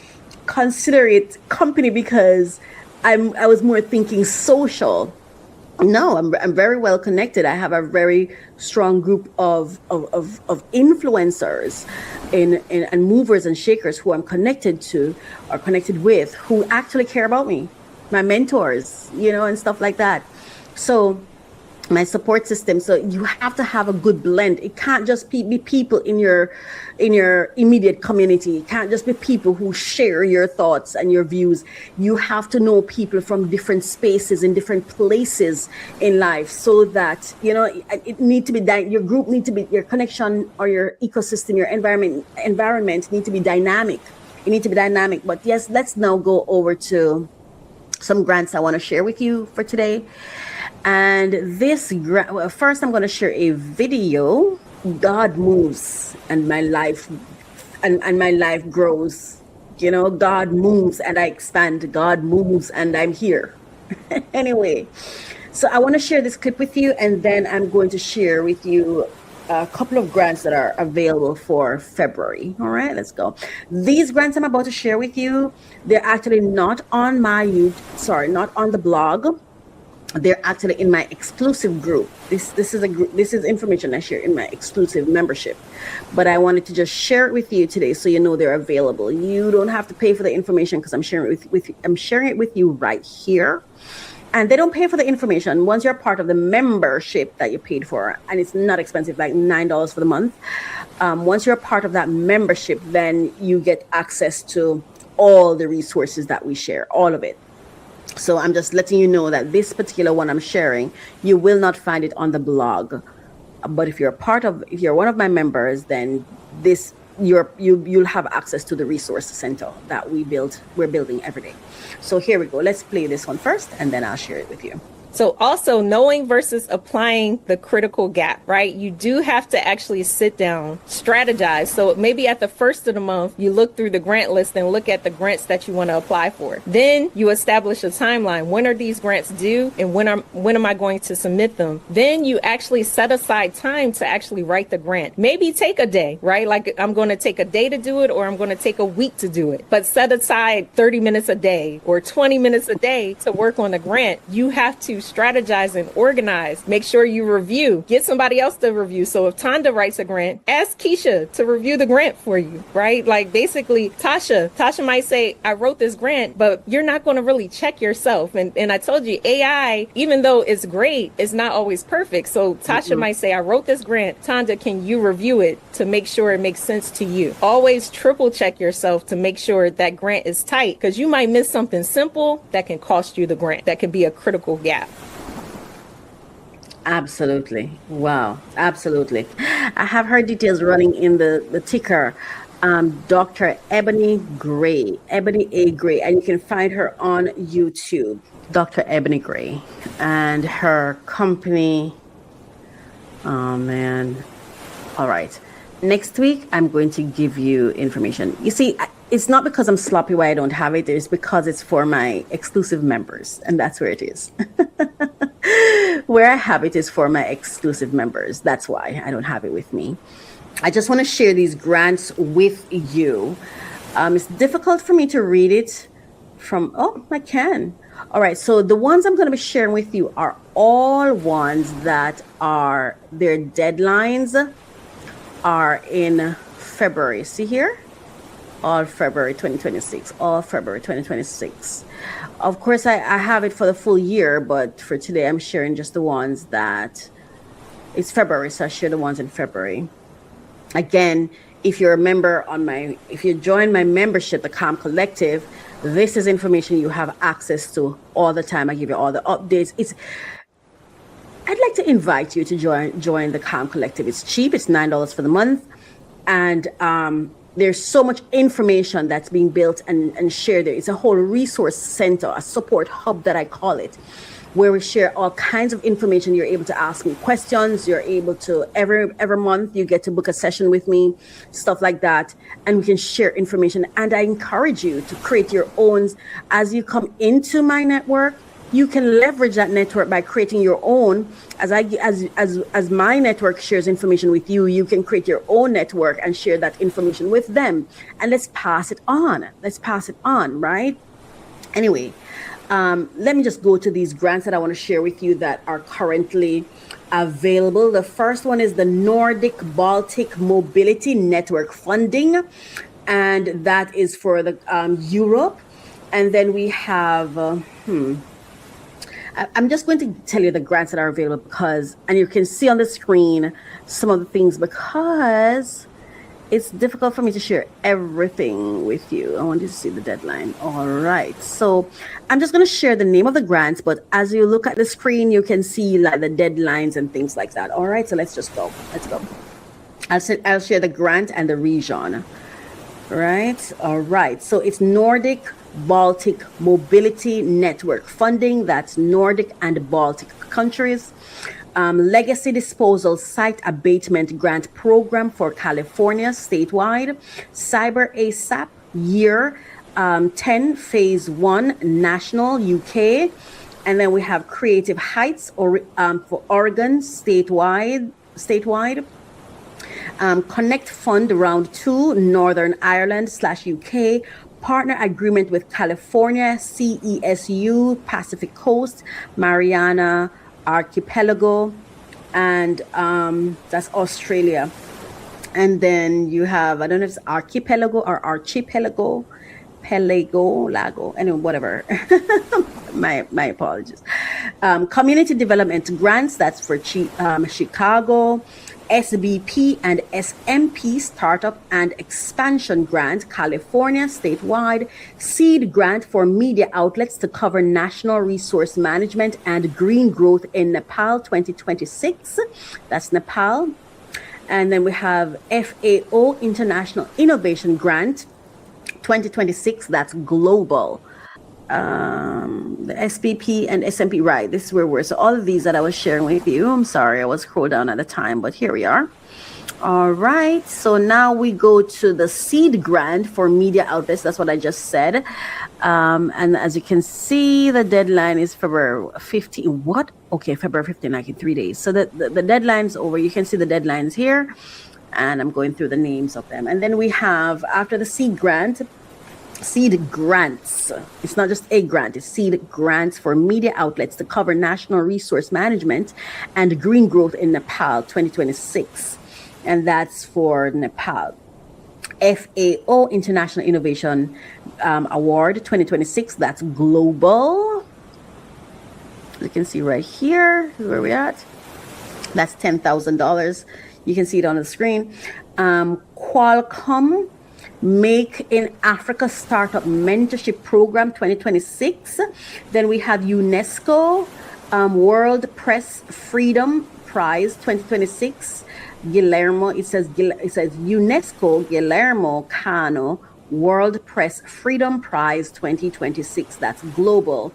consider it company because I was more thinking social. No, I'm very well connected. I have a very strong group of influencers and movers and shakers who I'm connected to or connected with, who actually care about me, my mentors, and stuff like that. So my support system. So you have to have a good blend. It can't just be people in your immediate community. It can't just be people who share your thoughts and your views. You have to know people from different spaces in different places in life, so that it need to be your group need to be, your connection or your ecosystem, your environment need to be dynamic. You need to be dynamic. But yes, let's now go over to some grants I want to share with you for today. And first I'm going to share a video. God moves and my life and my life grows. God moves and I expand. God moves and I'm here. Anyway, so I want to share this clip with you, and then I'm going to share with you a couple of grants that are available for February. All right, let's go. These grants I'm about to share with you, they're actually not on not on the blog. They're actually in my exclusive group. This is information I share in my exclusive membership. But I wanted to just share it with you today so you know they're available. You don't have to pay for the information because I'm sharing it with you right here. And they don't pay for the information once you're part of the membership that you paid for, and it's not expensive, like $9 for the month. Once you're a part of that membership, then you get access to all the resources that we share, all of it. So I'm just letting you know that this particular one I'm sharing, you will not find it on the blog. But if you're one of my members, then you'll have access to the resource center that we're building every day. So here we go. Let's play this one first, and then I'll share it with you. So also knowing versus applying the critical gap, right? You do have to actually sit down, strategize. So maybe at the first of the month, you look through the grant list and look at the grants that you want to apply for. Then you establish a timeline. When are these grants due and when am I going to submit them? Then you actually set aside time to actually write the grant. Maybe take a day, right? Like I'm going to take a day to do it, or I'm going to take a week to do it. But set aside 30 minutes a day or 20 minutes a day to work on the grant. You have to strategize and organize. Make sure you review. Get somebody else to review. So if Tonda writes a grant, ask Keisha to review the grant for you, right? Like basically, Tasha might say, I wrote this grant, but you're not going to really check yourself. And I told you, AI, even though it's great, it's not always perfect. So Tasha might say, I wrote this grant. Tonda, can you review it to make sure it makes sense to you? Always triple check yourself to make sure that grant is tight, because you might miss something simple that can cost you the grant. That can be a critical gap. Absolutely. Wow. Absolutely. I have her details running in the ticker. Dr. Ebony Gray, Ebony A. Gray, and you can find her on YouTube. Dr. Ebony Gray, and her company. Oh man. All right. Next week, I'm going to give you information. You see, it's not because I'm sloppy why I don't have it. It's because it's for my exclusive members, and that's where it is. Where I have it is for my exclusive members. That's why I don't have it with me. I just want to share these grants with you. It's difficult for me to read it from, oh, I can. All right, so the ones I'm going to be sharing with you are all ones that are, their deadlines are in February. See here? All February 2026. All February 2026. Of course, I have it for the full year, but for today, I'm sharing just the ones that it's February, so I share the ones in February. Again, if you're a member if you join my membership, the Calm Collective, this is information you have access to all the time. I give you all the updates. I'd like to invite you to join the Calm Collective. It's cheap. It's $9 for the month. And there's so much information that's being built and shared there. It's a whole resource center, a support hub that I call it, where we share all kinds of information. You're able to ask me questions. You're able to, every month, you get to book a session with me, stuff like that. And we can share information. And I encourage you to create your own. As you come into my network, you can leverage that network by creating your own. As my network shares information with you, you can create your own network and share that information with them. And let's pass it on. Right? Anyway, let me just go to these grants that I want to share with you that are currently available. The first one is the Nordic Baltic Mobility Network funding, and that is for the Europe. And then we have, I'm just going to tell you the grants that are available because, and you can see on the screen some of the things because it's difficult for me to share everything with you. I want you to see the deadline. All right. So I'm just going to share the name of the grants, but as you look at the screen, you can see like the deadlines and things like that. All right. So let's just go. Let's go. I'll share the grant and the region. Right. All right. So it's Nordic Baltic Mobility Network funding. That's Nordic and Baltic countries. Legacy Disposal Site Abatement Grant Program for California statewide. Cyber ASAP Year 10 Phase 1 National UK. And then we have Creative Heights for Oregon statewide. Connect Fund Round 2 Northern Ireland /UK. Partner agreement with California, CESU, Pacific Coast, Mariana Archipelago, and that's Australia. And then you have, I don't know if it's archipelago or archipelago, lago, anyway, whatever. my apologies. Community development grants, that's for Chicago. SBP and SMP Startup and Expansion Grant, California statewide. Seed Grant for media outlets to cover national resource management and green growth in Nepal 2026. That's Nepal. And then we have FAO International Innovation Grant 2026. That's global. The SPP and SMP, right? This is where we're. So all of these that I was sharing with you. I'm sorry, I was scrolled down at the time, but here we are. All right. So now we go to the seed grant for media outlets. That's what I just said. And as you can see, the deadline is February 15. What? Okay, February 15, like in 3 days. So the deadline's over. You can see the deadlines here. And I'm going through the names of them. And then we have, after the seed grant, seed grants. It's not just a grant, it's seed grants for media outlets to cover national resource management and green growth in Nepal 2026. And that's for Nepal. FAO International Innovation Award 2026, that's global. You can see right here where we're at. That's $10,000. You can see it on the screen. Qualcomm Make in Africa Startup Mentorship Program 2026. Then we have UNESCO World Press Freedom Prize 2026. Guillermo, it says UNESCO Guillermo Cano World Press Freedom Prize 2026. That's global.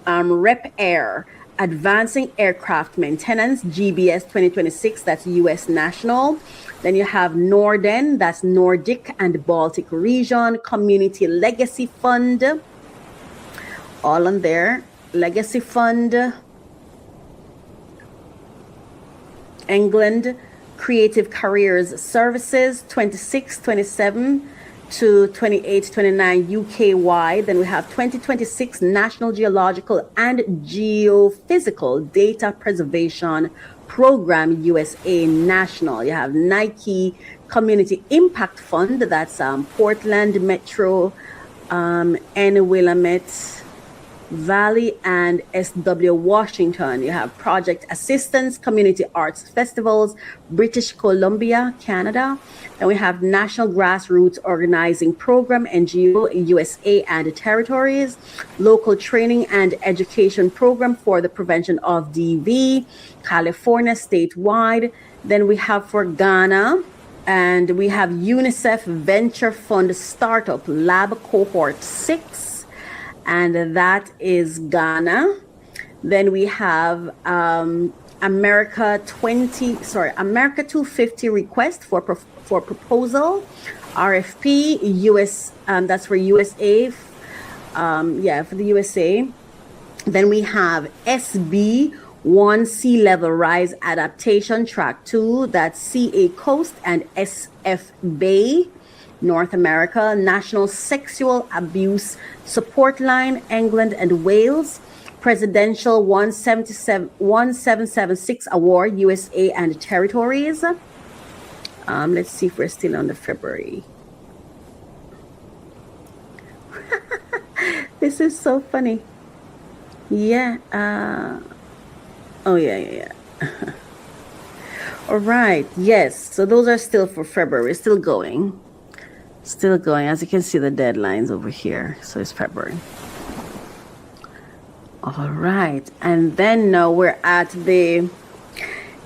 Rep Air Advancing Aircraft Maintenance GBS 2026. That's US national. Then you have Norden, that's Nordic and Baltic Region Community Legacy Fund. All on there. Legacy Fund. England Creative Careers Services 26, 27 to 28, 29 UK wide. Then we have 2026 National Geological and Geophysical Data Preservation Program USA National. You have Nike Community Impact Fund, that's Portland Metro, Willamette Valley and SW Washington. You have Project Assistance, Community Arts Festivals, British Columbia, Canada. Then we have National Grassroots Organizing Program, NGO, USA and Territories, Local Training and Education Program for the Prevention of DV, California statewide. Then we have for Ghana, and we have UNICEF Venture Fund Startup Lab Cohort 6. And that is Ghana. Then we have America 250 request for proposal, RFP, US, that's for USA, for the USA. Then we have SB 1 Sea Level Rise Adaptation Track 2, that's CA Coast and SF Bay, North America, National Sexual Abuse Support Line, England and Wales, Presidential 1776 Award, USA and Territories. Let's see if we're still on the February. This is so funny. Yeah. Yeah. All right. Yes. So those are still for February. Still going. Still going. As you can see, the deadlines over here. So it's February. All right. And then now we're at the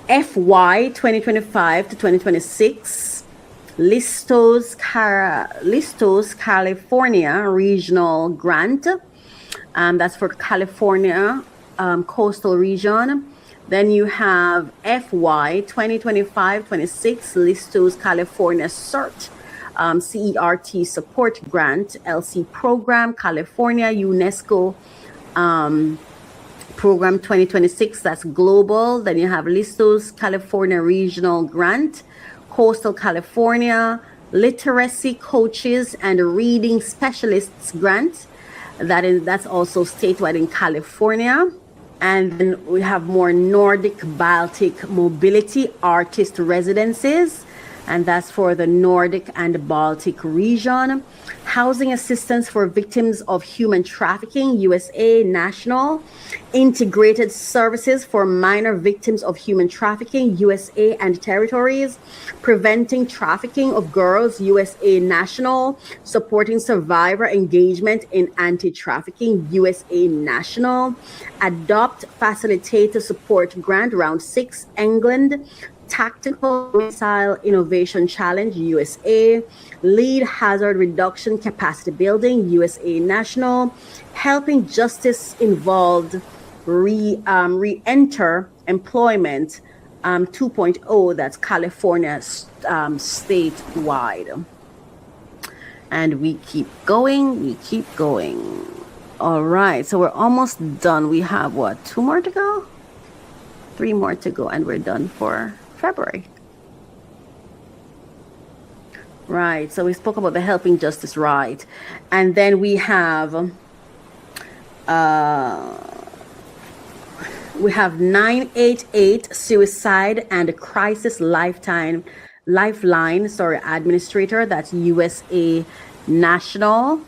FY 2025 to 2026 Listos California Regional Grant. That's for California coastal region. Then you have FY 2025-26 Listos California CERT, CERT Support Grant, LC Program, California, UNESCO Program 2026, that's global. Then you have Listos California Regional Grant, Coastal California, Literacy Coaches and Reading Specialists Grant. That's also statewide in California. And then we have more Nordic Baltic Mobility Artist Residences, and that's for the Nordic and Baltic region. Housing assistance for victims of human trafficking, USA National. Integrated services for minor victims of human trafficking, USA and Territories. Preventing trafficking of girls, USA National. Supporting survivor engagement in anti-trafficking, USA National. Adopt Facilitator Support Grant, Round 6, England. Tactical Missile Innovation Challenge, USA. Lead Hazard Reduction Capacity Building, USA National. Helping Justice Involved Re-Enter Employment 2.0, that's California statewide. And we keep going, All right, so we're almost done. We have what, 2 more to go? 3 more to go, and we're done for February. Right. So we spoke about the helping justice, right? And then we have 988 suicide and crisis lifeline, sorry, administrator. That's USA National.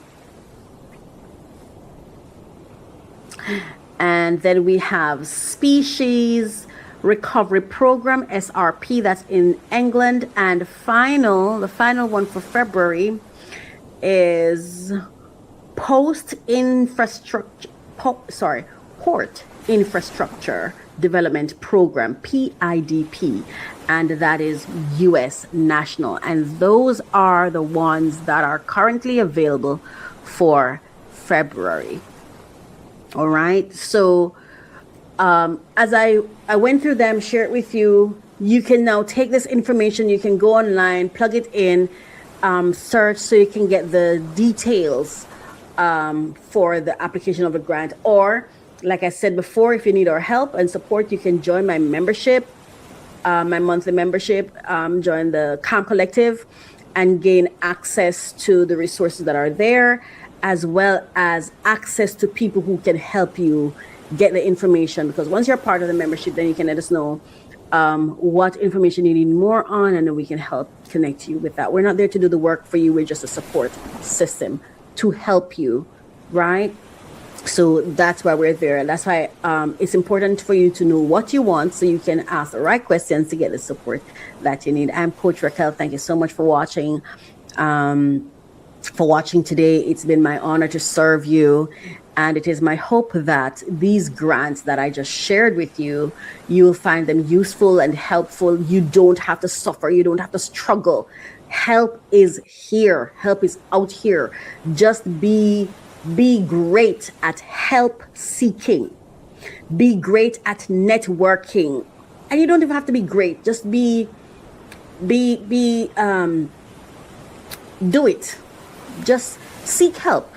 And then we have Species Recovery Program, SRP, that's in England. And the final one for February is Port Infrastructure Development Program, PIDP, and that is US National. And those are the ones that are currently available for February. All right. So as I went through them, share it with you, you can now take this information, you can go online, plug it in, search so you can get the details for the application of a grant. Or, like I said before, if you need our help and support, you can join my membership, my monthly membership, join the Calm Collective and gain access to the resources that are there, as well as access to people who can help you get the information. Because once you're part of the membership, then you can let us know what information you need more on, and then we can help connect you with that. We're not there to do the work for you. We're just a support system to help you, right? So that's why we're there. That's why it's important for you to know what you want so you can ask the right questions to get the support that you need. I'm Coach Raquel. Thank you so much for watching. Today. It's been my honor to serve you. And it is my hope that these grants that I just shared with you, you will find them useful and helpful. You don't have to suffer. You don't have to struggle. Help is here. Help is out here. Just be great at help seeking. Be great at networking. And you don't even have to be great. Just do it. Just seek help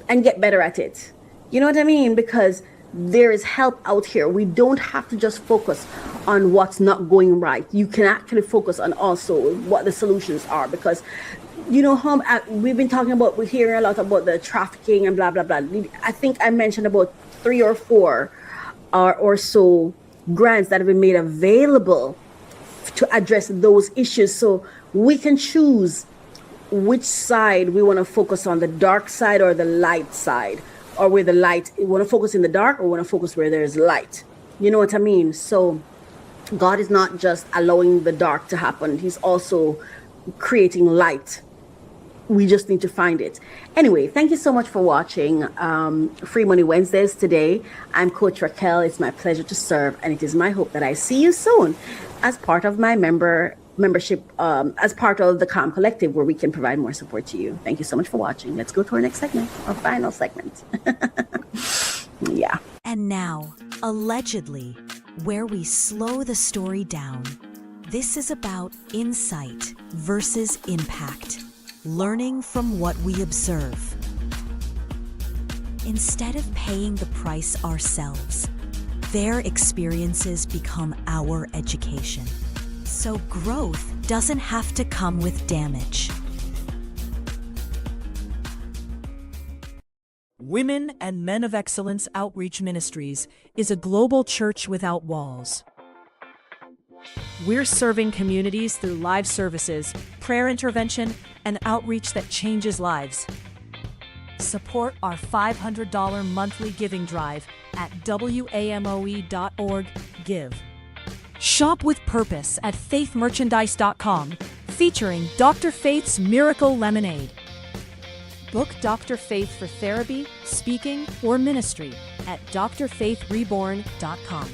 and get better at it. You know what I mean? Because there is help out here. We don't have to just focus on what's not going right. You can actually focus on also what the solutions are. Because, you know, we've been talking about, we're hearing a lot about the trafficking and blah, blah, blah. I think I mentioned about 3 or 4 or so grants that have been made available to address those issues. So we can choose which side we want to focus on, the dark side or the light side, or where the light, we want to focus in the dark or want to focus where there's light. You know what I mean? So God is not just allowing the dark to happen. He's also creating light. We just need to find it. Anyway, thank you so much for watching Free Money Wednesdays today. I'm Coach Raquel. It's my pleasure to serve, and it is my hope that I see you soon as part of my membership, as part of the Calm Collective, where we can provide more support to you. Thank you so much for watching. Let's go to our next segment, our final segment. Yeah. And now, allegedly, where we slow the story down. This is about insight versus impact, learning from what we observe. Instead of paying the price ourselves, their experiences become our education. So growth doesn't have to come with damage. Women and Men of Excellence Outreach Ministries is a global church without walls. We're serving communities through live services, prayer intervention, and outreach that changes lives. Support our $500 monthly giving drive at WAMOE.org/give. Shop with purpose at faithmerchandise.com, featuring Dr. Faith's Miracle Lemonade. Book Dr. Faith for therapy, speaking, or ministry at drfaithreborn.com.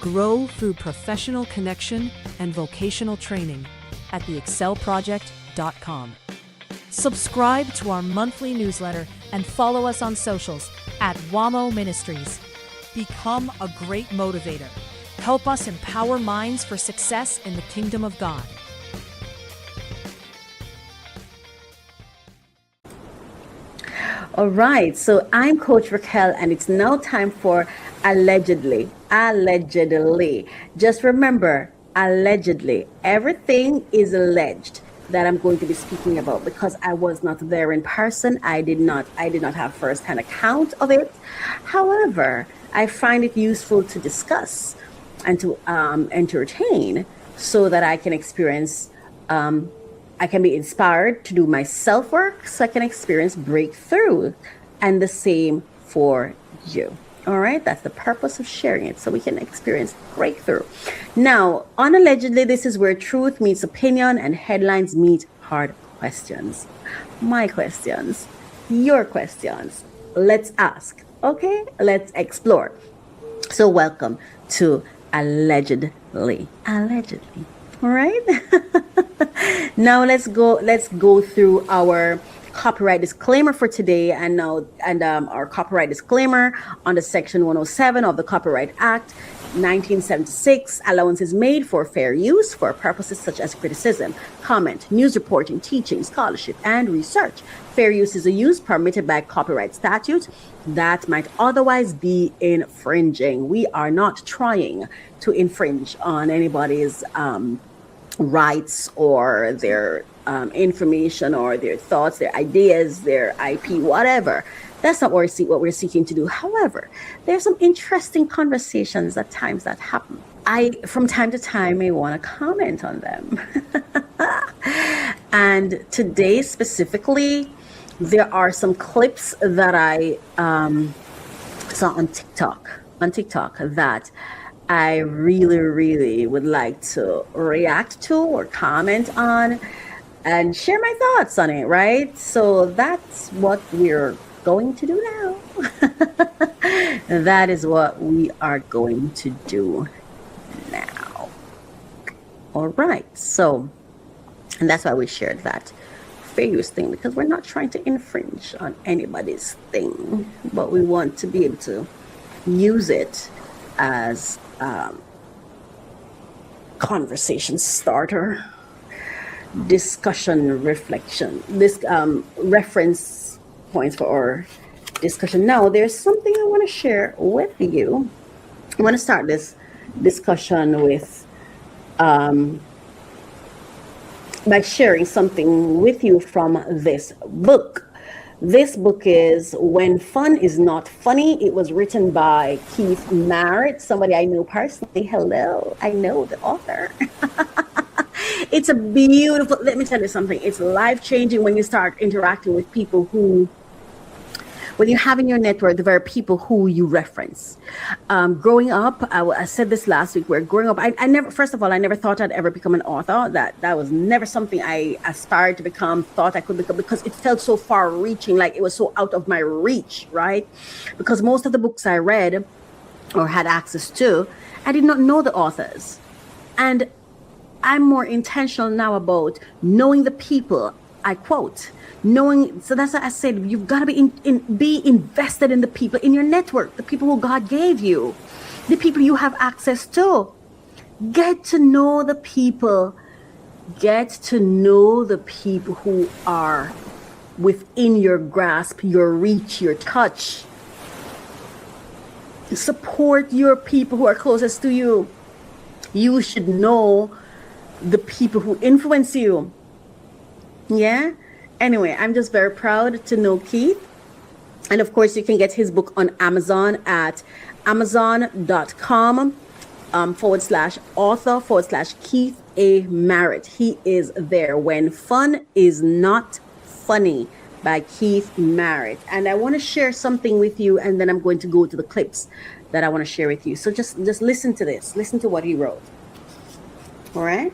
Grow through professional connection and vocational training at theexcelproject.com. Subscribe to our monthly newsletter and follow us on socials at WAMO Ministries. Become a great motivator. Help us empower minds for success in the kingdom of God. All right, so I'm Coach Raquel, and it's now time for Allegedly. Allegedly. Just remember, allegedly. Everything is alleged. that I'm going to be speaking about, because I was not there in person. I did not have first-hand account of it. However, I find it useful to discuss and to entertain, so that I can experience, I can be inspired to do my self work, so I can experience breakthrough, and the same for you. All right, that's the purpose of sharing it, so we can experience breakthrough. Now, unallegedly, this is where truth meets opinion and headlines meet hard questions. My questions, your questions. Let's ask, okay? Let's explore. So, welcome to Allegedly. Allegedly. All right? Now let's go through our copyright disclaimer for today, and our copyright disclaimer under section 107 of the Copyright Act 1976. Allowance is made for fair use for purposes such as criticism, comment, news reporting, teaching, scholarship, and research. Fair use is a use permitted by copyright statute that might otherwise be infringing. We are not trying to infringe on anybody's rights or their information or their thoughts, their ideas, their IP, whatever. That's not what we're seeking to do. However, there's some interesting conversations at times that happen. I, from time to time, may want to comment on them. And today specifically, there are some clips that I saw on TikTok that I really, really would like to react to or comment on and share my thoughts on it, right? So that's what we're going to do now. That is what we are going to do now. All right. So, and that's why we shared that fair use thing, because we're not trying to infringe on anybody's thing, but we want to be able to use it as conversation starter, discussion, reflection, this reference points for our discussion. Now, there's something I want to share with you. I want to start this discussion with by sharing something with you from this book. This book is When Fun Is Not Funny. It was written by Keith Merritt, somebody I know personally. Hello, I know the author. It's a beautiful, let me tell you something. It's life-changing when you start interacting with people who, when you have in your network the very people who you reference. Growing up, I said this last week, where growing up, I never, first of all, I never thought I'd ever become an author. That was never something I aspired to become, thought I could become, because it felt so far reaching, like it was so out of my reach, right? Because most of the books I read or had access to, I did not know the authors. And I'm more intentional now about knowing the people I quote, knowing. So that's why I said you've got to be invested in the people in your network, the people who God gave you, the people you have access to. Get to know the people. Get to know the people who are within your grasp, your reach, your touch. Support your people who are closest to you. You should know the people who influence you. Yeah. Anyway, I'm just very proud to know Keith. And of course, you can get his book on Amazon at amazon.com /author/Keith A. Merritt. He is there. When Fun Is Not Funny by Keith Merritt. And I want to share something with you, and then I'm going to go to the clips that I want to share with you. So just listen to this. Listen to what he wrote. All right.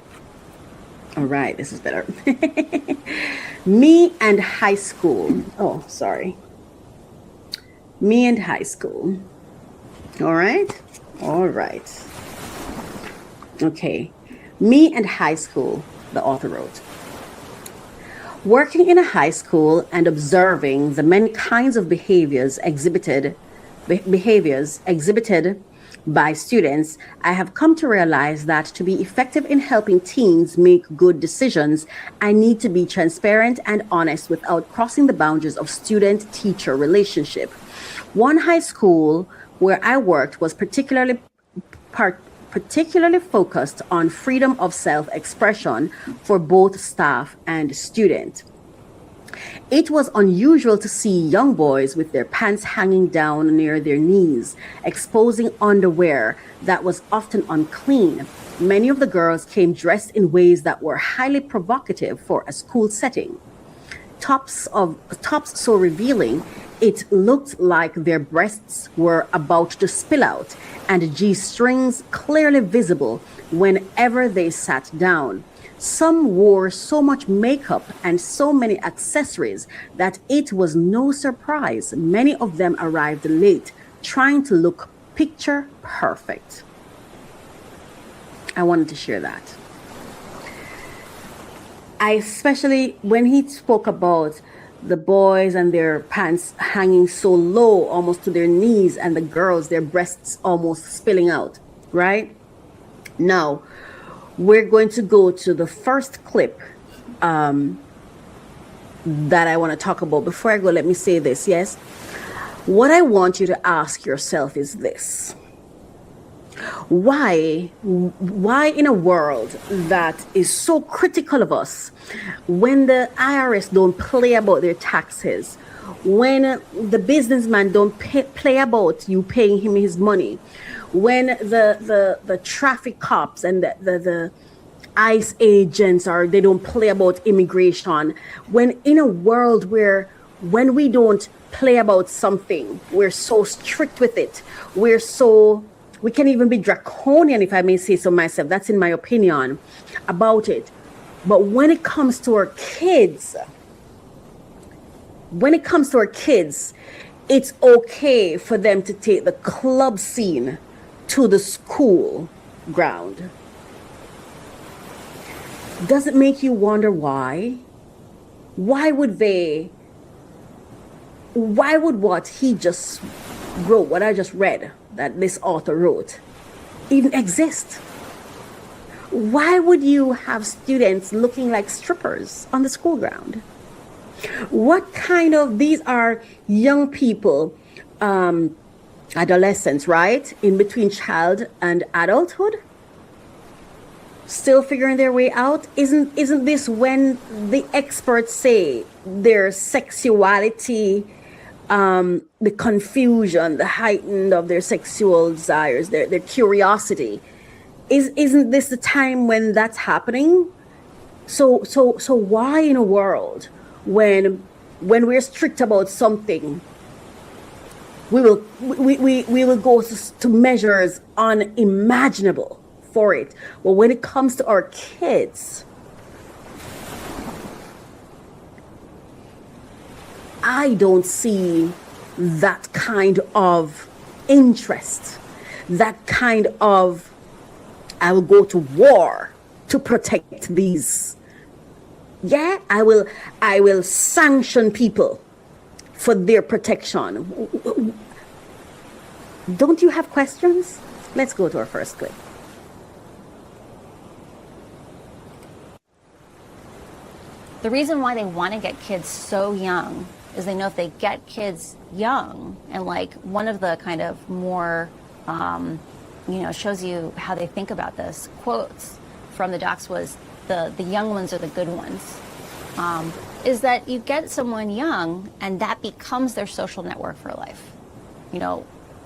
All right, this is better. Me and high school. Oh, sorry. Me and high school. All right. All right. Okay. Me and high school, the author wrote. Working in a high school and observing the many kinds of behaviors exhibited by students, I have come to realize that to be effective in helping teens make good decisions, I need to be transparent and honest without crossing the boundaries of student-teacher relationship. One high school where I worked was particularly particularly focused on freedom of self-expression for both staff and student. It was unusual to see young boys with their pants hanging down near their knees, exposing underwear that was often unclean. Many of the girls came dressed in ways that were highly provocative for a school setting. Tops so revealing, it looked like their breasts were about to spill out, and G-strings clearly visible whenever they sat down. Some wore so much makeup and so many accessories that it was no surprise many of them arrived late, trying to look picture perfect. I wanted to share that. I especially, when he spoke about the boys and their pants hanging so low, almost to their knees, and the girls, their breasts almost spilling out, right? Now, we're going to go to the first clip that I want to talk about. Before I go, let me say this, yes? What I want you to ask yourself is this. Why in a world that is so critical of us, when the IRS don't play about their taxes, when the businessman don't play about you paying him his money, when the traffic cops and the ICE agents they don't play about immigration, when in a world where when we don't play about something, we're so strict with it, we can even be draconian, if I may say so myself, that's in my opinion about it. But when it comes to our kids, it's okay for them to take the club scene to the school ground. Does it make you wonder why? Why would what he just wrote, what I just read, that this author wrote, even exist? Why would you have students looking like strippers on the school ground? What kind of, these are young people, adolescents, right? In between child and adulthood, still figuring their way out. Isn't this when the experts say their sexuality, the confusion, the heightened of their sexual desires, their curiosity, isn't this the time when that's happening? So why in a world when we're strict about something, we will go to measures unimaginable for it? Well, when it comes to our kids, I don't see that kind of interest, that kind of, I will go to war to protect these. Yeah, I will sanction people for their protection. Don't you have questions? Let's go to our first clip. The reason why they want to get kids so young is they know if they get kids young, and like one of the kind of more, shows you how they think about this, quotes from the docs was, the young ones are the good ones, is that you get someone young and that becomes their social network for life.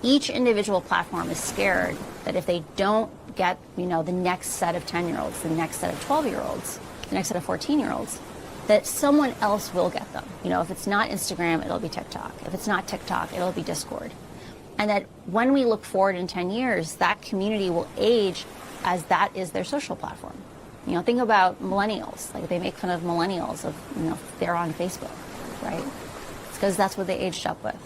Each individual platform is scared that if they don't get, the next set of 10-year-olds, the next set of 12-year-olds, the next set of 14-year-olds, that someone else will get them. If it's not Instagram, it'll be TikTok. If it's not TikTok, it'll be Discord. And that when we look forward in 10 years, that community will age as that is their social platform. Think about millennials. Like, they make fun of millennials of, they're on Facebook, right? It's because that's what they aged up with.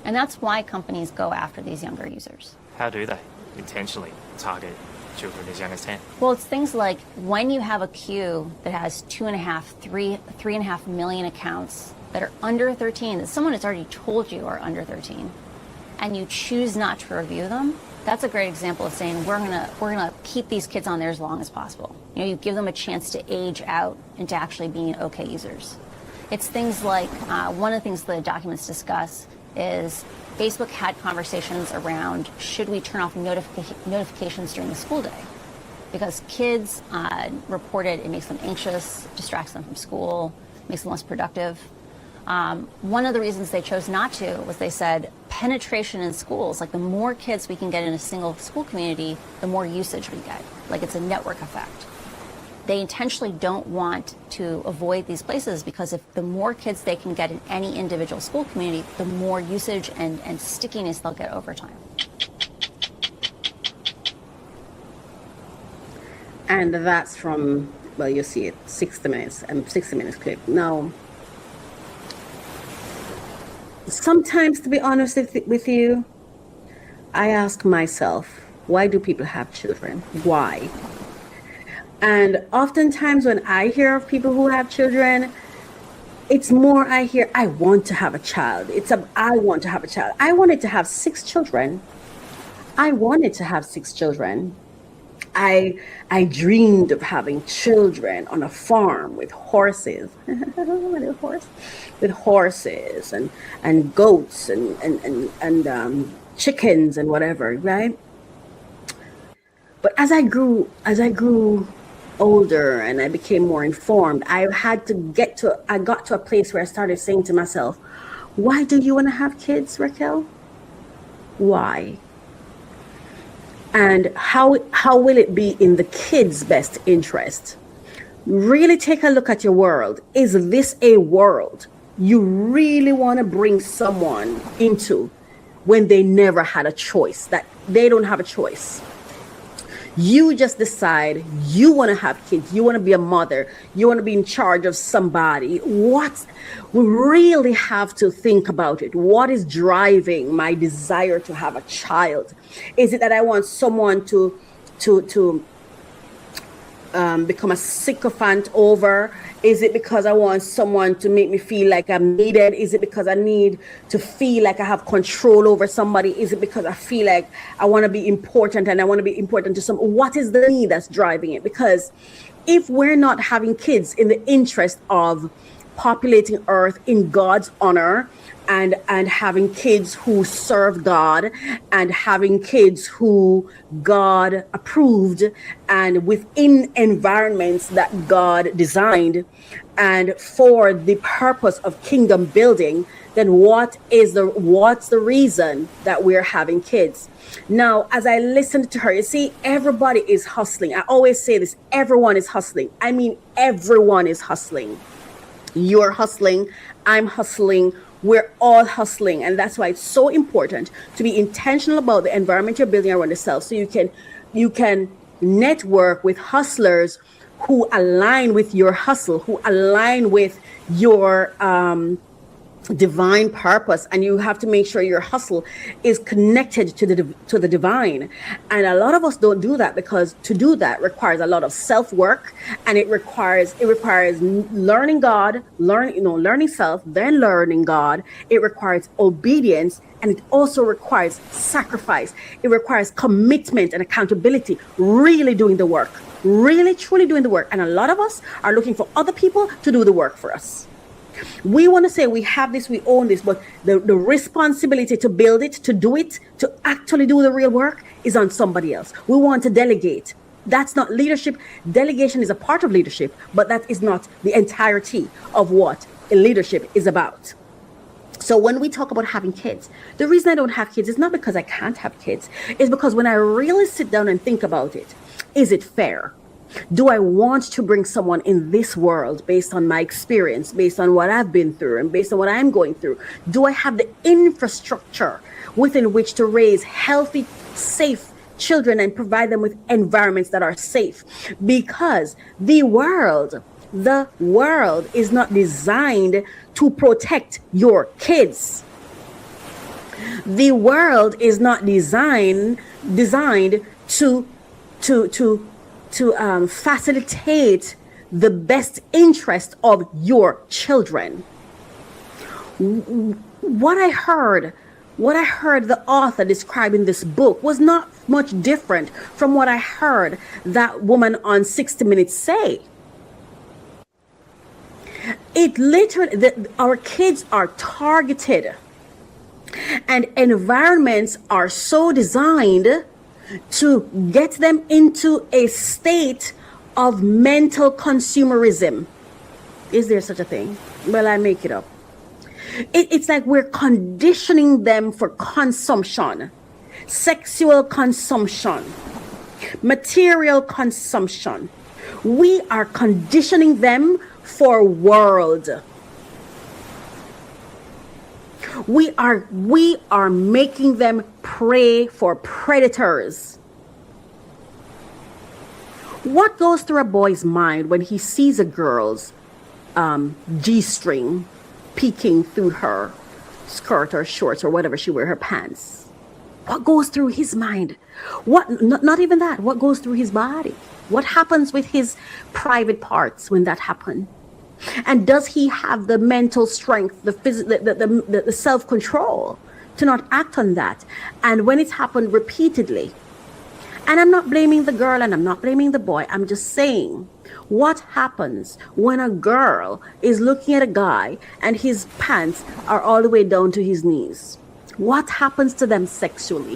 And that's why companies go after these younger users. How do they intentionally target children as young as 10? Well, it's things like when you have a queue that has 3.5 million accounts that are under 13, that someone has already told you are under 13, and you choose not to review them, that's a great example of saying we're gonna keep these kids on there as long as possible. You give them a chance to age out into actually being okay users. It's things like, one of the things the documents discuss is Facebook had conversations around, should we turn off notifications during the school day? Because kids reported it makes them anxious, distracts them from school, makes them less productive. One of the reasons they chose not to was they said penetration in schools, like the more kids we can get in a single school community, the more usage we get. Like it's a network effect. They intentionally don't want to avoid these places because if the more kids they can get in any individual school community, the more usage and stickiness they'll get over time. And that's from, well, you see it, 60 Minutes clip. Now, sometimes, to be honest with you, I ask myself, why do people have children? Why? And oftentimes when I hear of people who have children, it's more I hear, I want to have a child. I want to have a child. I wanted to have 6 children. I dreamed of having children on a farm with horses, with horses and goats and chickens and whatever, right? But as I grew older and I became more informed, I got to a place where I started saying to myself, why do you want to have kids, Raquel? Why? And how will it be in the kids' best interest? Really take a look at your world. Is this a world you really want to bring someone into when they never had a choice, that they don't have a choice? You just decide you want to have kids, you want to be a mother, you want to be in charge of somebody. We really have to think about it. What is driving my desire to have a child? Is it that I want someone to become a sycophant over? Is it because I want someone to make me feel like I'm needed? Is it because I need to feel like I have control over somebody? Is it because I feel like I want to be important and I want to be important to someone? What is the need that's driving it? Because if we're not having kids in the interest of populating Earth in God's honor, and having kids who serve God, and having kids who God approved, and within environments that God designed, and for the purpose of kingdom building, then what's the reason that we're having kids? Now, as I listened to her, you see, everybody is hustling. I always say this, everyone is hustling. I mean, everyone is hustling. You're hustling, I'm hustling, we're all hustling. And that's why it's so important to be intentional about the environment you're building around yourself, so you can network with hustlers who align with your hustle, who align with your divine purpose. And you have to make sure your hustle is connected to the divine. And a lot of us don't do that, because to do that requires a lot of self-work, and it requires learning God, learning self, then learning God. It requires obedience, and it also requires sacrifice. It requires commitment and accountability, really doing the work, really truly doing the work. And a lot of us are looking for other people to do the work for us. We want to say we have this, we own this, but the responsibility to build it, to do it, to actually do the real work is on somebody else. We want to delegate. That's not leadership. Delegation is a part of leadership, but that is not the entirety of what leadership is about. So when we talk about having kids, the reason I don't have kids is not because I can't have kids. It's because when I really sit down and think about it, is it fair? Do I want to bring someone in this world based on my experience, based on what I've been through, and based on what I'm going through? Do I have the infrastructure within which to raise healthy, safe children and provide them with environments that are safe? Because the world is not designed to protect your kids. The world is not designed to facilitate the best interest of your children. What I heard the author describe in this book was not much different from what I heard that woman on 60 Minutes say. It literally, our kids are targeted. And environments are so designed to get them into a state of mental consumerism. Is there such a thing? Well, I make it up. It's like we're conditioning them for consumption, sexual consumption, material consumption. We are conditioning them for world. We are making them prey for predators. What goes through a boy's mind when he sees a girl's G-string peeking through her skirt or shorts or whatever she wears, her pants? What goes through his mind? Not even that. What goes through his body? What happens with his private parts when that happens? And does he have the mental strength, the self-control to not act on that? And when it's happened repeatedly, and I'm not blaming the girl and I'm not blaming the boy, I'm just saying, what happens when a girl is looking at a guy and his pants are all the way down to his knees? What happens to them sexually?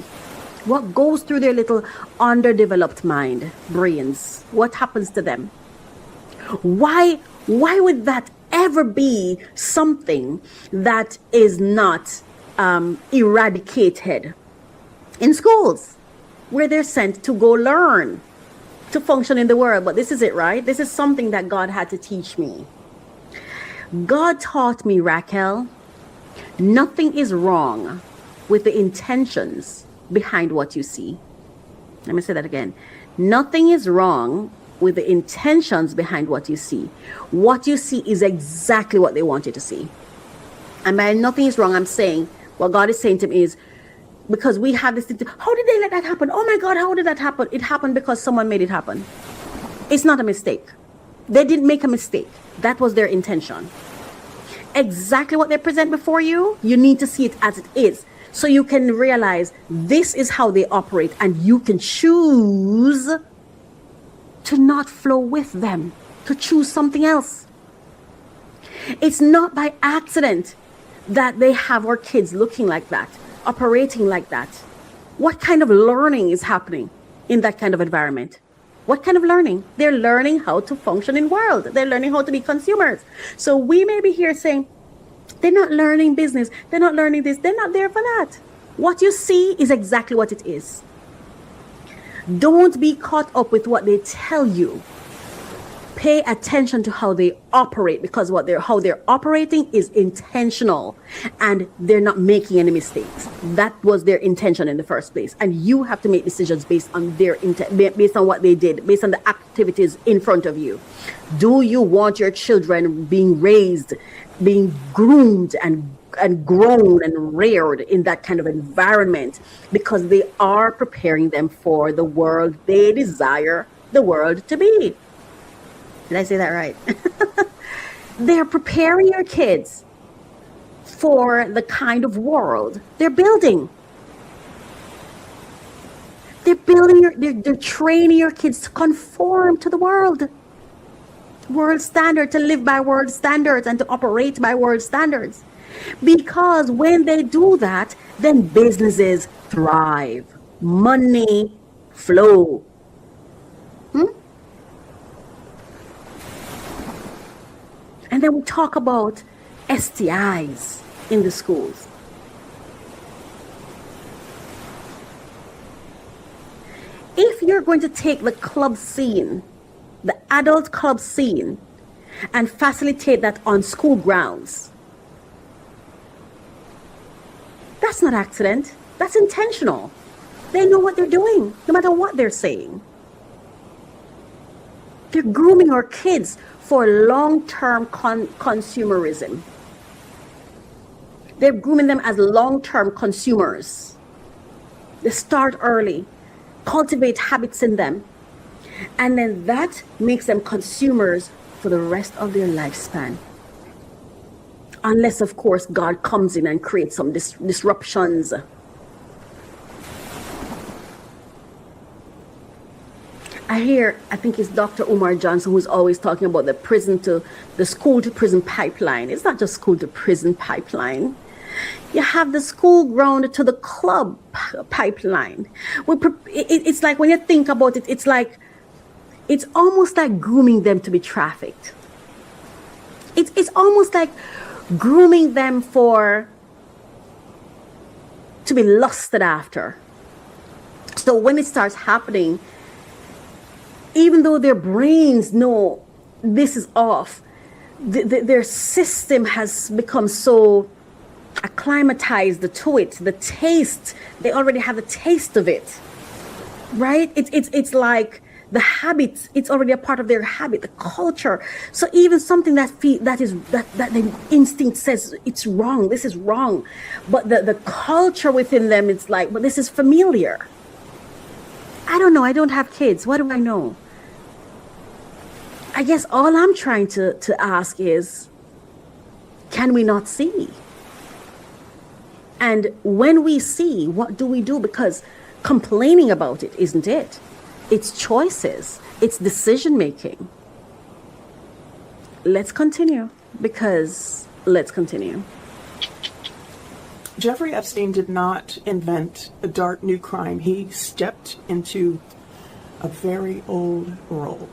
What goes through their little underdeveloped brains? What happens to them? Why would that ever be something that is not eradicated in schools, where they're sent to go learn, to function in the world? But this is it, right? This is something that God had to teach me. God taught me, Raquel, nothing is wrong with the intentions behind what you see. Let me say that again. Nothing is wrong with the intentions behind what you see. What you see is exactly what they want you to see. And by nothing is wrong, I'm saying, what God is saying to me is, because we have this thing, how did they let that happen? Oh my God, how did that happen? It happened because someone made it happen. It's not a mistake. They didn't make a mistake. That was their intention. Exactly what they present before you, you need to see it as it is. So you can realize this is how they operate, and you can choose to not flow with them, to choose something else. It's not by accident that they have our kids looking like that, operating like that. What kind of learning is happening in that kind of environment? What kind of learning? They're learning how to function in the world. They're learning how to be consumers. So we may be here saying, they're not learning business. They're not learning this. They're not there for that. What you see is exactly what it is. Don't be caught up with what they tell you. Pay attention to how they operate, because how they're operating is intentional, and they're not making any mistakes. That was their intention in the first place, and you have to make decisions based on based on what they did, based on the activities in front of you. Do you want your children being raised, being groomed and grown and reared in that kind of environment, because they are preparing them for the world they desire the world to be? Did I say that right? They're preparing your kids for the kind of world they're building. They're training your kids to conform to the world standard, to live by world standards and to operate by world standards. Because when they do that, then businesses thrive, money flow. And then we talk about STIs in the schools. If you're going to take the club scene, the adult club scene, and facilitate that on school grounds, that's not accident. That's intentional. They know what they're doing, no matter what they're saying. They're grooming our kids for long-term consumerism. They're grooming them as long-term consumers. They start early, cultivate habits in them, and then that makes them consumers for the rest of their lifespan. Unless, of course, God comes in and creates some disruptions. I think it's Dr. Umar Johnson who's always talking about the school to prison pipeline. It's not just school to prison pipeline. You have the school ground to the club pipeline. It's like when you think about it, it's almost like grooming them to be trafficked. It's almost like grooming them to be lusted after. So when it starts happening, even though their brains know this is off, their system has become so acclimatized to it. The taste, they already have a taste of it, right? It's like the habits. It's already a part of their habit, the culture. So even something that the instinct says it's wrong. This is wrong, but the culture within them, it's like, but this is familiar. I don't know. I don't have kids. What do I know? I guess all I'm trying to ask is, can we not see? And when we see, what do we do? Because complaining about it isn't it. It's choices. It's decision making. Let's continue, because let's continue. Jeffrey Epstein did not invent a dark new crime. He stepped into a very old role.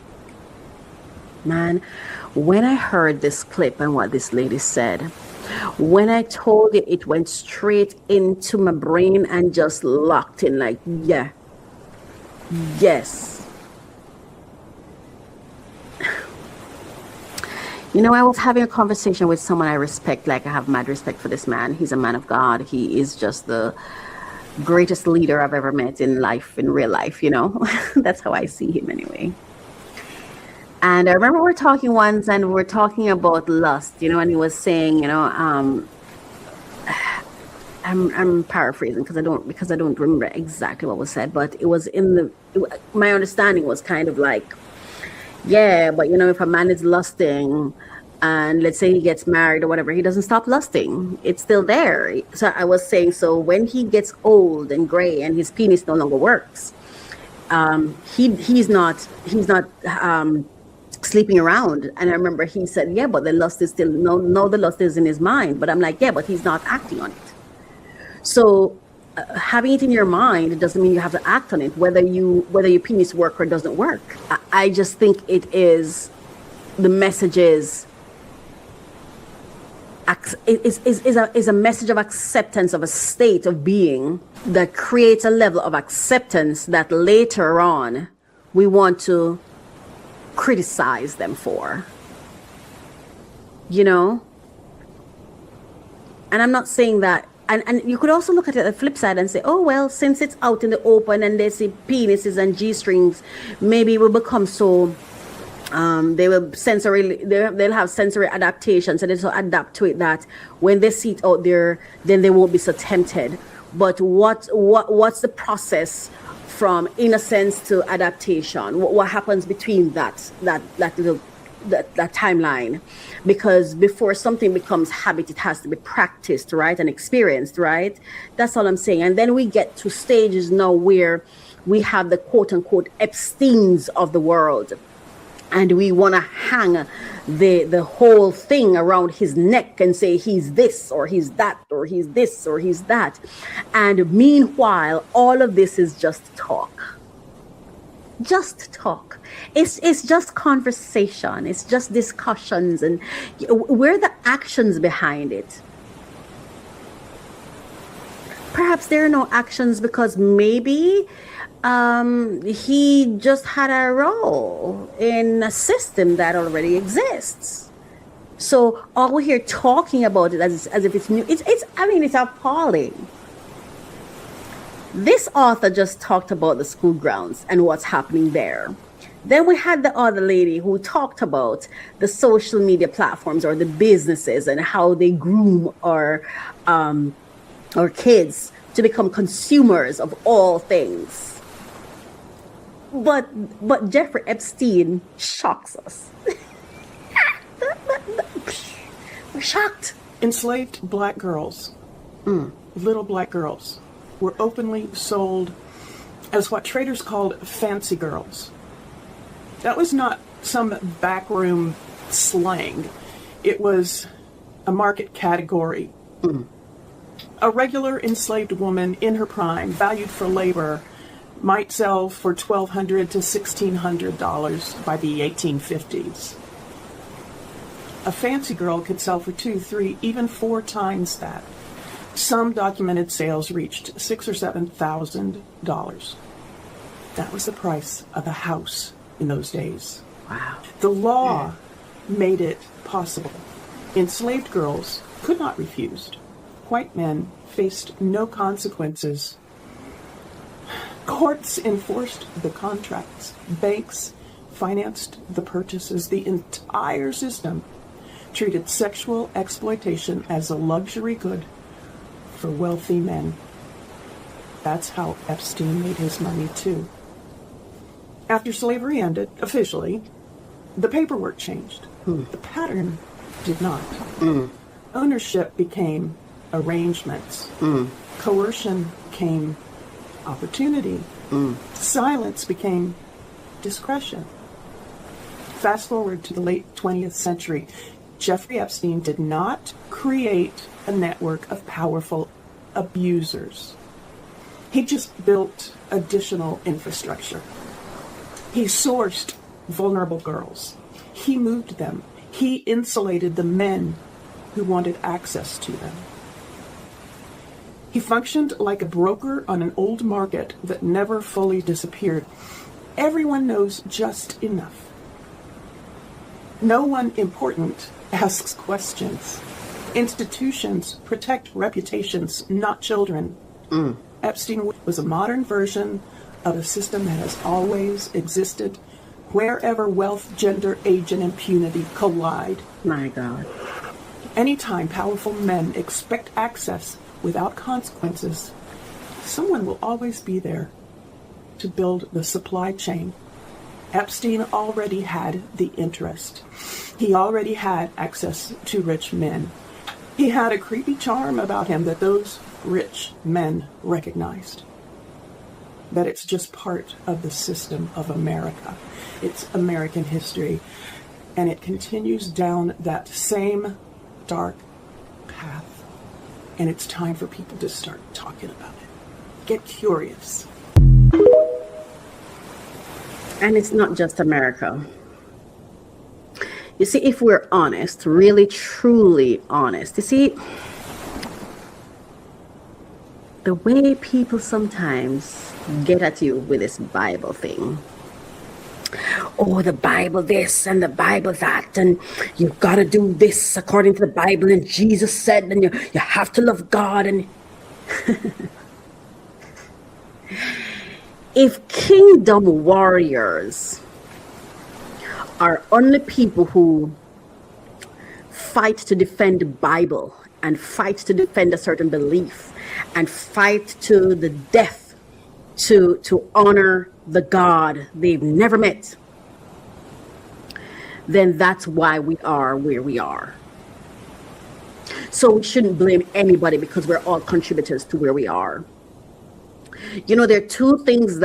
Man, when I heard this clip and what this lady said, when I told it, it went straight into my brain and just locked in, like, yeah, yes. You know, I was having a conversation with someone I respect, like I have mad respect for this man. He's a man of God. He is just the greatest leader I've ever met in life, in real life, you know. That's how I see him anyway. And I remember we were talking once, and we were talking about lust, you know, and he was saying, you know, I'm paraphrasing because I don't remember exactly what was said, but it was my understanding was kind of like, yeah, but you know, if a man is lusting and let's say he gets married or whatever, he doesn't stop lusting. It's still there. So I was saying, so when he gets old and gray and his penis no longer works, he's not sleeping around. And I remember he said, yeah, but the lust is still, no, the lust is in his mind. But I'm like, yeah, but he's not acting on it. So having it in your mind doesn't mean you have to act on it, whether your penis work or doesn't work. I just think the message is a message of acceptance of a state of being that creates a level of acceptance that later on we want to criticize them for, you know. And I'm not saying that, and you could also look at it the flip side and say, oh well, since it's out in the open and they see penises and g-strings, maybe it will become so they'll have sensory adaptation, so they'll so adapt to it that when they see it out there, then they won't be so tempted. But what's the process from innocence to adaptation? What happens between that timeline? Because before something becomes habit, it has to be practiced, right, and experienced, right? That's all I'm saying. And then we get to stages now where we have the quote unquote Epsteins of the world, and we want to hang the whole thing around his neck and say he's this or he's that or he's this or he's that. And meanwhile, all of this is just talk. Just talk. It's just conversation. It's just discussions. And where are the actions behind it? Perhaps there are no actions because maybe he just had a role in a system that already exists. So all we hear talking about it as if it's new, it's appalling. This author just talked about the school grounds and what's happening there. Then we had the other lady who talked about the social media platforms or the businesses and how they groom our kids to become consumers of all things. But Jeffrey Epstein shocks us. We're shocked. Enslaved black girls, little black girls, were openly sold as what traders called fancy girls. That was not some backroom slang. It was a market category. A regular enslaved woman in her prime, valued for labor, might sell for $1,200 to $1,600 by the 1850s. A fancy girl could sell for 2, 3, even 4 times that. Some documented sales reached $6,000 or $7,000. That was the price of a house in those days. Wow. The law made it possible. Enslaved girls could not refuse. White men faced no consequences. Courts enforced the contracts. Banks financed the purchases. The entire system treated sexual exploitation as a luxury good for wealthy men. That's how Epstein made his money too. After slavery ended, officially, the paperwork changed. The pattern did not. Ownership became arrangements. Coercion became opportunity. Silence became discretion. Fast forward to the late 20th century. Jeffrey Epstein did not create a network of powerful abusers. He just built additional infrastructure. He sourced vulnerable girls. He moved them. He insulated the men who wanted access to them. He functioned like a broker on an old market that never fully disappeared. Everyone knows just enough. No one important asks questions. Institutions protect reputations, not children. Epstein was a modern version of a system that has always existed wherever wealth, gender, age, and impunity collide. My God. Anytime powerful men expect access without consequences, someone will always be there to build the supply chain. Epstein already had the interest. He already had access to rich men. He had a creepy charm about him that those rich men recognized. That it's just part of the system of America. It's American history. And it continues down that same dark path. And it's time for people to start talking about it. Get curious. And it's not just America. You see, if we're honest, really, truly honest, you see, the way people sometimes get at you with this Bible thing. Oh, the Bible this and the Bible that, and you've got to do this according to the Bible, and Jesus said, and you have to love God. And if kingdom warriors are only people who fight to defend the Bible and fight to defend a certain belief and fight to the death to honor the God they've never met, then that's why we are where we are. So we shouldn't blame anybody because we're all contributors to where we are. You know, there are two things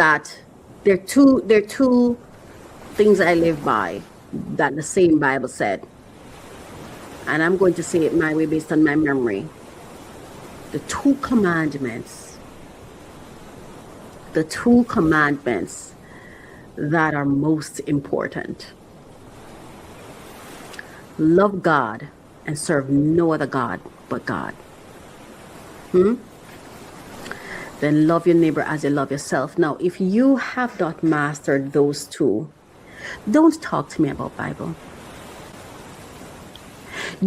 I live by that the same Bible said. And I'm going to say it my way based on my memory. The two commandments that are most important. Love God and serve no other God but God. Then love your neighbor as you love yourself. Now, if you have not mastered those two, don't talk to me about Bible.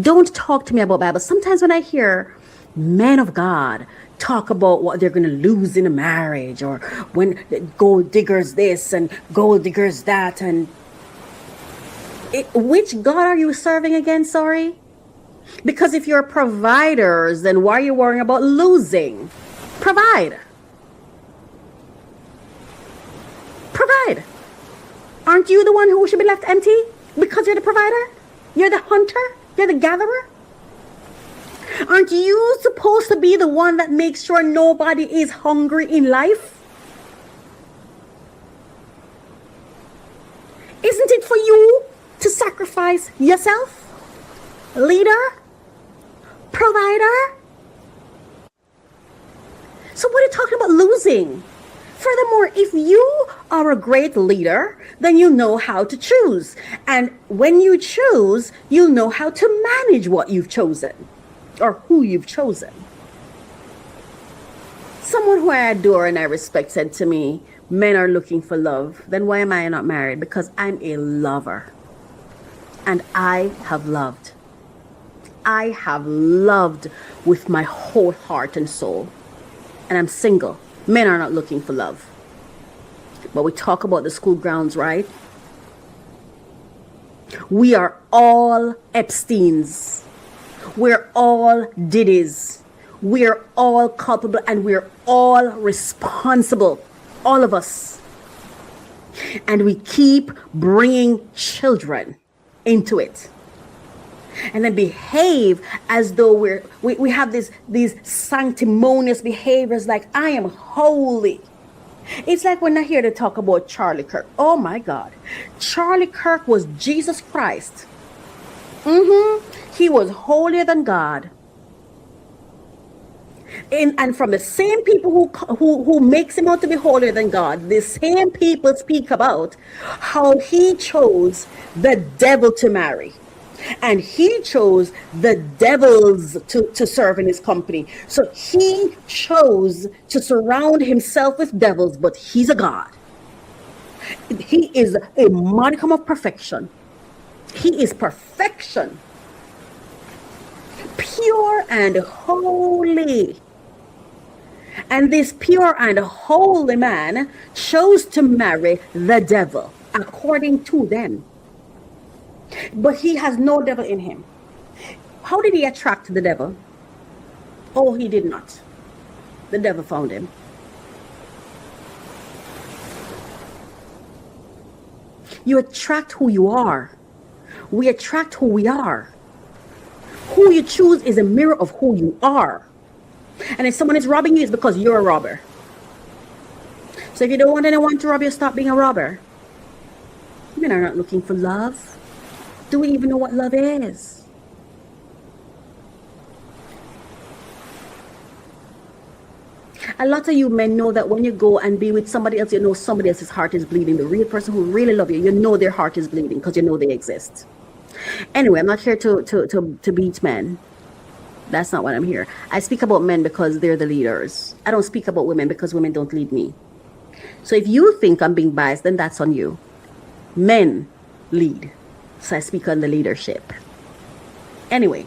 Don't talk to me about Bible. Sometimes when I hear men of God talk about what they're going to lose in a marriage, or when gold diggers this and gold diggers that, and which God are you serving again? Sorry. Because if you're providers, then why are you worrying about losing? Provide. Aren't you the one who should be left empty? Because you're the provider? You're the hunter? You're the gatherer? Aren't you supposed to be the one that makes sure nobody is hungry in life? Isn't it for you to sacrifice yourself? Leader? Provider? So what are you talking about losing? Furthermore, if you are a great leader, then you know how to choose. And when you choose, you'll know how to manage what you've chosen or who you've chosen. Someone who I adore and I respect said to me, men are looking for love. Then why am I not married? Because I'm a lover. And I have loved. I have loved with my whole heart and soul. And I'm single. Men are not looking for love. But we talk about the school grounds, right? We are all Epsteins. We're all Diddies. We're all culpable and we're all responsible. All of us. And we keep bringing children into it. And then behave as though we have these sanctimonious behaviors like I am holy. It's like we're not here to talk about Charlie Kirk. Oh my God. Charlie Kirk was Jesus Christ. He was holier than God. And from the same people who makes him out to be holier than God, the same people speak about how he chose the devil to marry. And he chose the devils to serve in his company. So he chose to surround himself with devils, but he's a God. He is a modicum of perfection. He is perfection. Pure and holy. And this pure and holy man chose to marry the devil, according to them. But he has no devil in him. How did he attract the devil? Oh, he did not. The devil found him. You attract who you are. We attract who we are. Who you choose is a mirror of who you are. And if someone is robbing you, it's because you're a robber. So if you don't want anyone to rob you, stop being a robber. Men are not looking for love. Do we even know what love is? A lot of you men know that when you go and be with somebody else, you know somebody else's heart is bleeding. The real person who really loves you, you know their heart is bleeding because you know they exist. Anyway, I'm not here to beat men. That's not what I'm here. I speak about men because they're the leaders. I don't speak about women because women don't lead me. So if you think I'm being biased, then that's on you. Men lead. So I speak on the leadership. Anyway,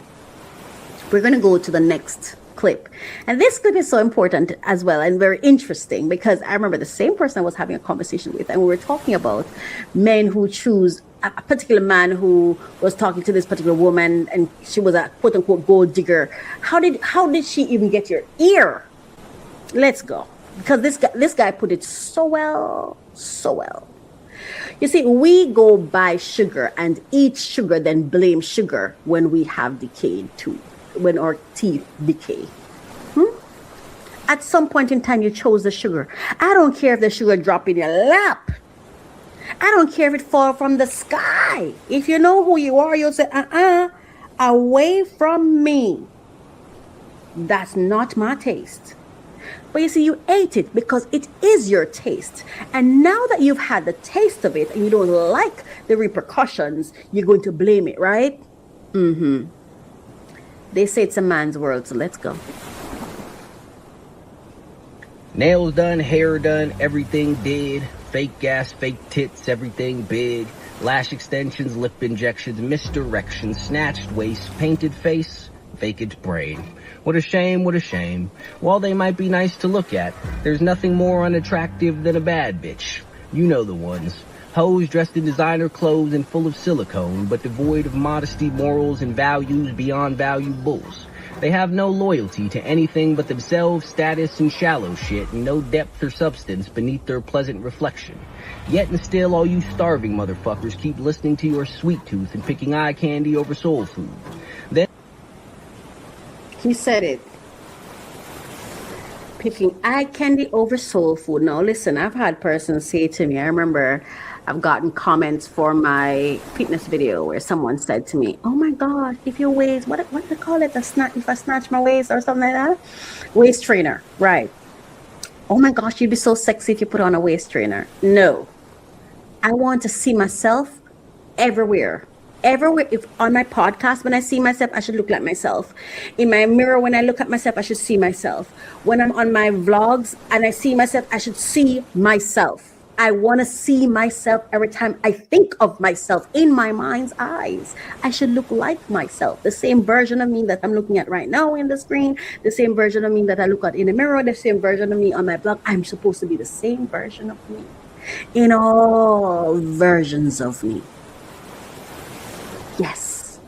we're going to go to the next clip. And this clip is so important as well and very interesting because I remember the same person I was having a conversation with, and we were talking about men who choose a particular man who was talking to this particular woman, and she was a quote unquote gold digger. How did she even get your ear? Let's go. Because this guy put it so well. You see, we go buy sugar and eat sugar, then blame sugar when we have decayed tooth, when our teeth decay. At some point in time, you chose the sugar. I don't care if the sugar drop in your lap. I don't care if it fall from the sky. If you know who you are, you'll say, away from me. That's not my taste. But you see, you ate it because it is your taste. And now that you've had the taste of it and you don't like the repercussions, you're going to blame it, right? They say it's a man's world, so let's go. Nails done, hair done, everything did. Fake gas, fake tits, everything big. Lash extensions, lip injections, misdirection, snatched waist, painted face, vacant brain. What a shame, what a shame. While they might be nice to look at, there's nothing more unattractive than a bad bitch. You know the ones. Hoes dressed in designer clothes and full of silicone, but devoid of modesty, morals, and values beyond value bulls. They have no loyalty to anything but themselves, status, and shallow shit, and no depth or substance beneath their pleasant reflection. Yet and still, all you starving motherfuckers keep listening to your sweet tooth and picking eye candy over soul food. Then he said it. Picking eye candy over soul food. Now listen, I've had persons say to me, I remember I've gotten comments for my fitness video where someone said to me, oh my God, if your waist, what do they call it? If I snatch my waist or something like that? Waist trainer, right. Oh my gosh, you'd be so sexy if you put on a waist trainer. No. I want to see myself everywhere. Everywhere. If on my podcast, when I see myself, I should look like myself. In my mirror, when I look at myself, I should see myself. When I'm on my vlogs and I see myself, I should see myself. I want to see myself every time I think of myself in my mind's eyes. I should look like myself. The same version of me that I'm looking at right now in the screen, the same version of me that I look at in the mirror, the same version of me on my blog. I'm supposed to be the same version of me in all versions of me. Yes.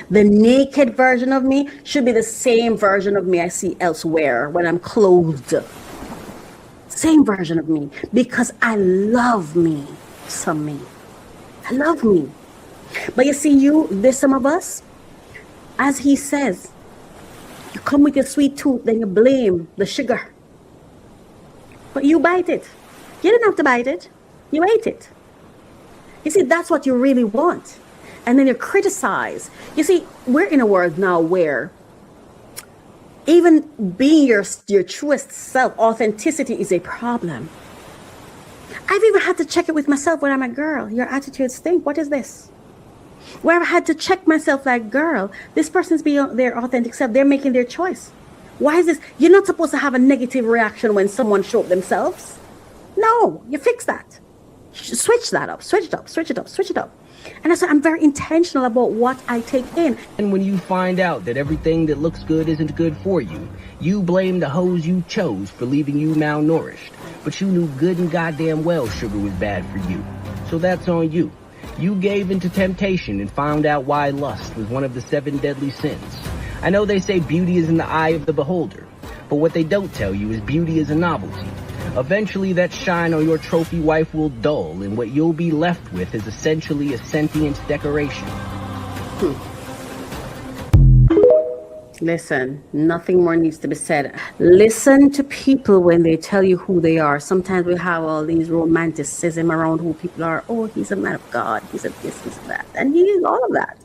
The naked version of me should be the same version of me I see elsewhere when I'm clothed. Same version of me, because I love me, some me. I love me. But you see, there's some of us, as he says, you come with your sweet tooth, then you blame the sugar. But you bite it. You didn't have to bite it. You ate it. You see, that's what you really want. And then you criticize. You see, we're in a world now where even being your truest self, authenticity is a problem. I've even had to check it with myself when I'm a girl. Your attitudes stink. What is this? Where I've had to check myself like, girl, this person's being their authentic self. They're making their choice. Why is this? You're not supposed to have a negative reaction when someone shows themselves. No, you fix that. Switch that up, switch it up, switch it up, switch it up. And that's why I'm very intentional about what I take in. And when you find out that everything that looks good isn't good for you, you blame the hoes you chose for leaving you malnourished. But you knew good and goddamn well sugar was bad for you. So that's on you. You gave into temptation and found out why lust was one of the 7 deadly sins. I know they say beauty is in the eye of the beholder, but what they don't tell you is beauty is a novelty. Eventually that shine on your trophy wife will dull, and what you'll be left with is essentially a sentient decoration. Listen, nothing more needs to be said. Listen to people when they tell you who they are. Sometimes we have all these romanticism around who people are. Oh, he's a man of God. He's a this, he's a that. And he is all of that.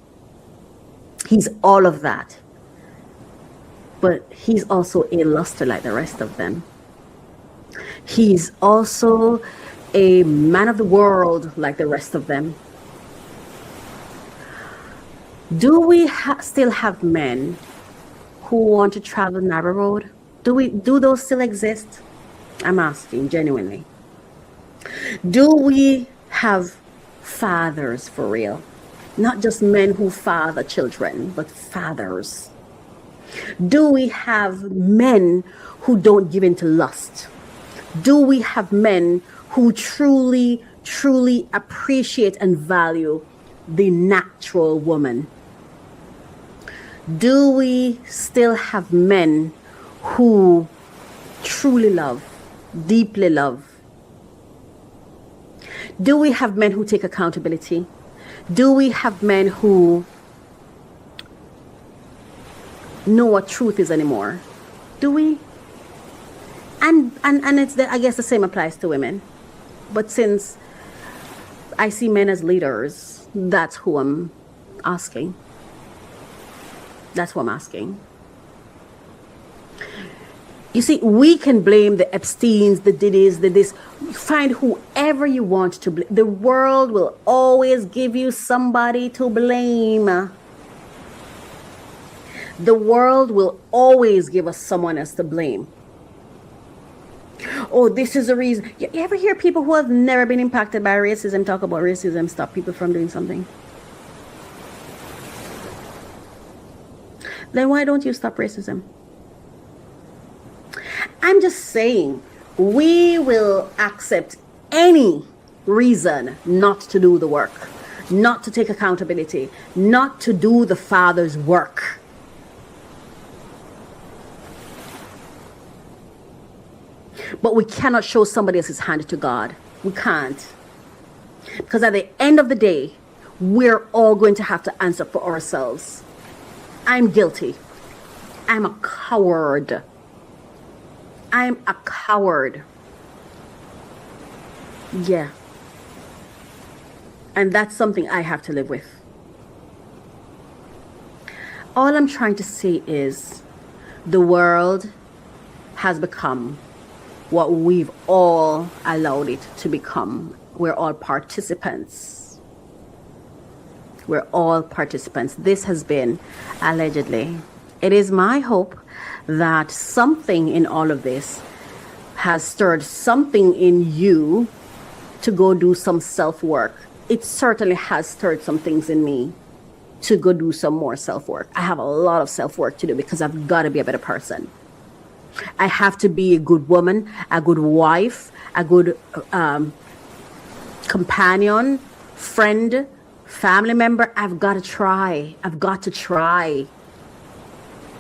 He's all of that. But he's also a luster like the rest of them. He's also a man of the world like the rest of them. Do we still have men who want to travel narrow road? Do those still exist? I'm asking genuinely. Do we have fathers for real? Not just men who father children, but fathers. Do we have men who don't give in to lust? Do we have men who truly, truly appreciate and value the natural woman? Do we still have men who truly love, deeply love? Do we have men who take accountability? Do we have men who know what truth is anymore? Do we? And it's I guess the same applies to women. But since I see men as leaders, that's who I'm asking. That's who I'm asking. You see, we can blame the Epsteins, the Diddies, the this. Find whoever you want to blame. The world will always give you somebody to blame. The world will always give us someone else to blame. Oh, this is the reason. You ever hear people who have never been impacted by racism talk about racism stop people from doing something? Then why don't you stop racism? I'm just saying, we will accept any reason not to do the work, not to take accountability, not to do the Father's work. But we cannot show somebody else's hand to God. We can't. Because at the end of the day, we're all going to have to answer for ourselves. I'm guilty. I'm a coward. I'm a coward. Yeah. And that's something I have to live with. All I'm trying to say is the world has become what we've all allowed it to become. We're all participants. We're all participants. This has been Allegedly. It is my hope that something in all of this has stirred something in you to go do some self-work. It certainly has stirred some things in me to go do some more self-work. I have a lot of self-work to do because I've got to be a better person. I have to be a good woman, a good wife, a good companion, friend, family member. I've got to try. I've got to try.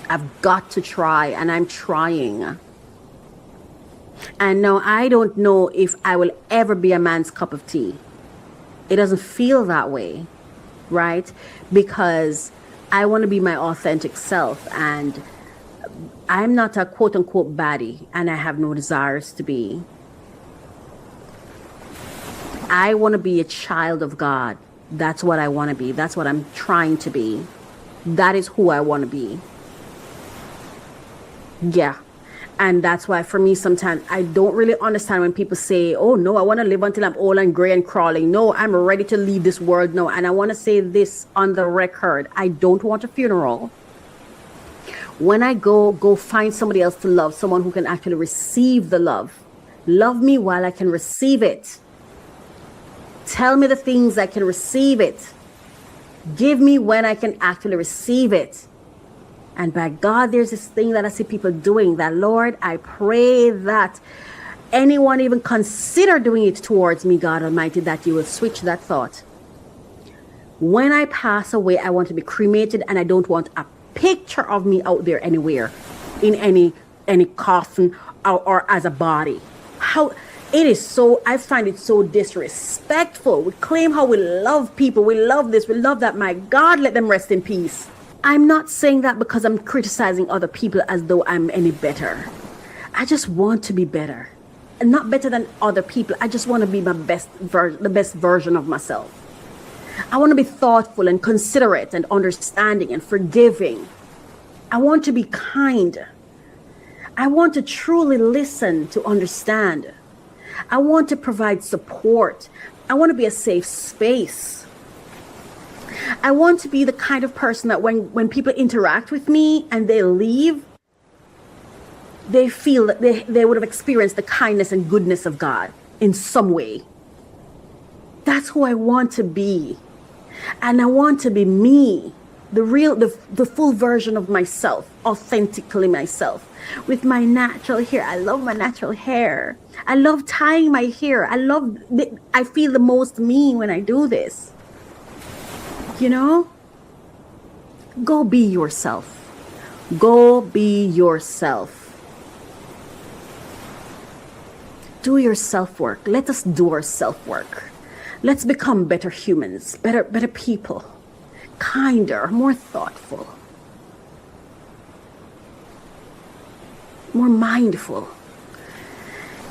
I've got to try, and I'm trying. And now I don't know if I will ever be a man's cup of tea. It doesn't feel that way, right? Because I want to be my authentic self, and I'm not a quote unquote baddie, and I have no desires to be. I want to be a child of God. That's what I want to be. That's what I'm trying to be. That is who I want to be. Yeah. And that's why for me sometimes I don't really understand when people say, oh no, I want to live until I'm old and gray and crawling. No, I'm ready to leave this world now. And I want to say this on the record. I don't want a funeral. When I go find somebody else to love, someone who can actually receive the love. Love me while I can receive it. Tell me the things I can receive it. Give me when I can actually receive it. And by God, there's this thing that I see people doing that, Lord, I pray that anyone even consider doing it towards me, God Almighty, that you will switch that thought. When I pass away, I want to be cremated, and I don't want a picture of me out there anywhere in any coffin or as a body. How it is so, I find it so disrespectful. We claim how we love people, we love this, we love that. My God, let them rest in peace. I'm not saying that because I'm criticizing other people as though I'm any better. I just want to be better. And not better than other people. I just want to be my the best version of myself. I want to be thoughtful and considerate and understanding and forgiving. I want to be kind. I want to truly listen to understand. I want to provide support. I want to be a safe space. I want to be the kind of person that when people interact with me and they leave, they feel that they would have experienced the kindness and goodness of God in some way. That's who I want to be. And I want to be me, the full version of myself, authentically myself, with my natural hair. I love my natural hair. I love tying my hair. I feel the most me when I do this. You know, go be yourself. Go be yourself. Do your self-work. Let us do our self-work. Let's become better humans, better people, kinder, more thoughtful, more mindful.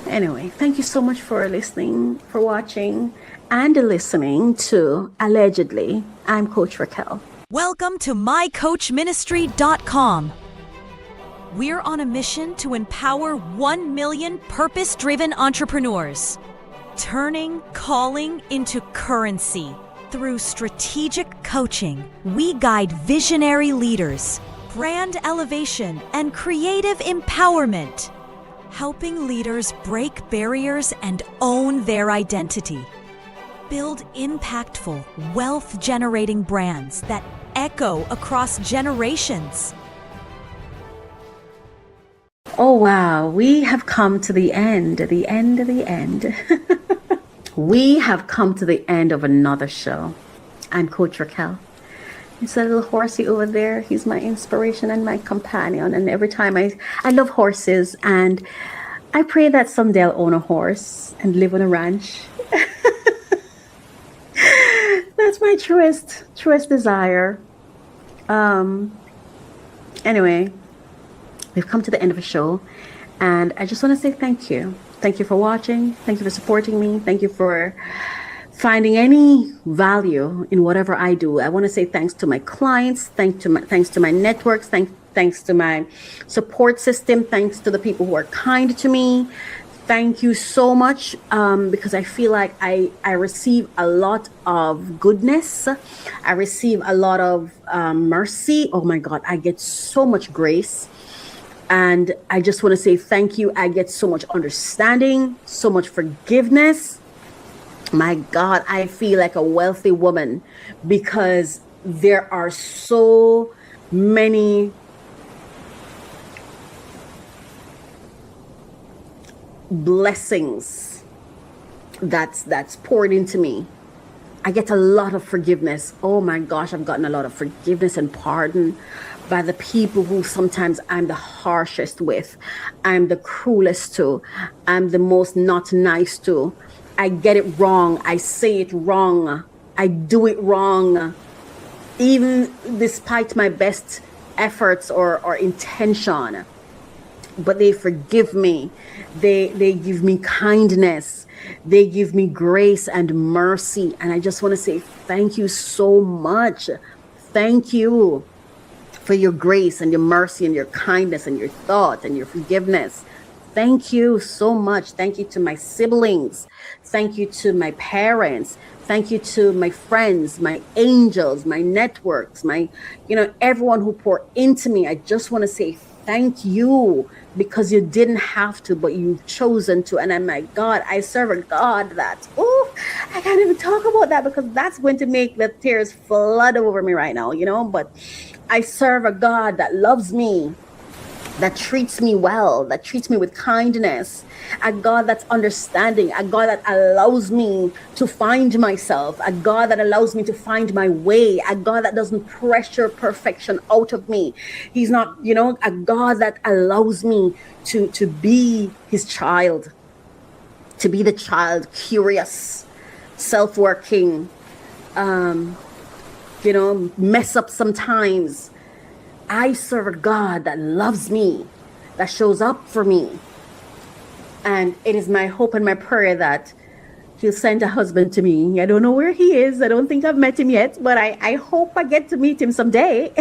Anyway, thank you so much for listening, for watching, and listening to Allegedly. I'm Coach Raquel. Welcome to mycoachministry.com. We're on a mission to empower 1 million purpose-driven entrepreneurs, turning calling into currency. Through strategic coaching, we guide visionary leaders, brand elevation, and creative empowerment, helping leaders break barriers and own their identity. Build impactful, wealth-generating brands that echo across generations. Oh, wow. We have come to the end. We have come to the end of another show. I'm Coach Raquel. It's a little horsey over there. He's my inspiration and my companion. And every time I love horses, and I pray that someday I'll own a horse and live on a ranch. That's my truest desire. Anyway, we've come to the end of the show, and I just want to say thank you. Thank you for watching. Thank you for supporting me. Thank you for finding any value in whatever I do. I want to say thanks to my clients, thanks to my networks, thanks to my support system, thanks to the people who are kind to me. thank you so much, because I feel like I receive a lot of goodness. I receive a lot of mercy. Oh my God, I get so much grace. And I just want to say thank you. I get so much understanding, so much forgiveness. My God, I feel like a wealthy woman because there are so many blessings that's poured into me. I get a lot of forgiveness. Oh my gosh, I've gotten a lot of forgiveness and pardon by the people who sometimes I'm the harshest with, I'm the cruelest to, I'm the most not nice to. I get it wrong, I say it wrong, I do it wrong, even despite my best efforts or intention. But they forgive me. They give me kindness. They give me grace and mercy. And I just want to say thank you so much. Thank you for your grace and your mercy and your kindness and your thought and your forgiveness. Thank you so much. Thank you to my siblings. Thank you to my parents. Thank you to my friends, my angels, my networks, everyone who poured into me. I just want to say thank you, because you didn't have to, but you've chosen to. And I'm like, God, I serve a God that, I can't even talk about that because that's going to make the tears flood over me right now, but I serve a God that loves me, that treats me well, that treats me with kindness, a God that's understanding, a God that allows me to find myself, a God that allows me to find my way, a God that doesn't pressure perfection out of me. He's not, a God that allows me to be his child, to be the child, curious, self-working, mess up sometimes. I serve a God that loves me, that shows up for me. And it is my hope and my prayer that he'll send a husband to me. I don't know where he is. I don't think I've met him yet, but I hope I get to meet him someday.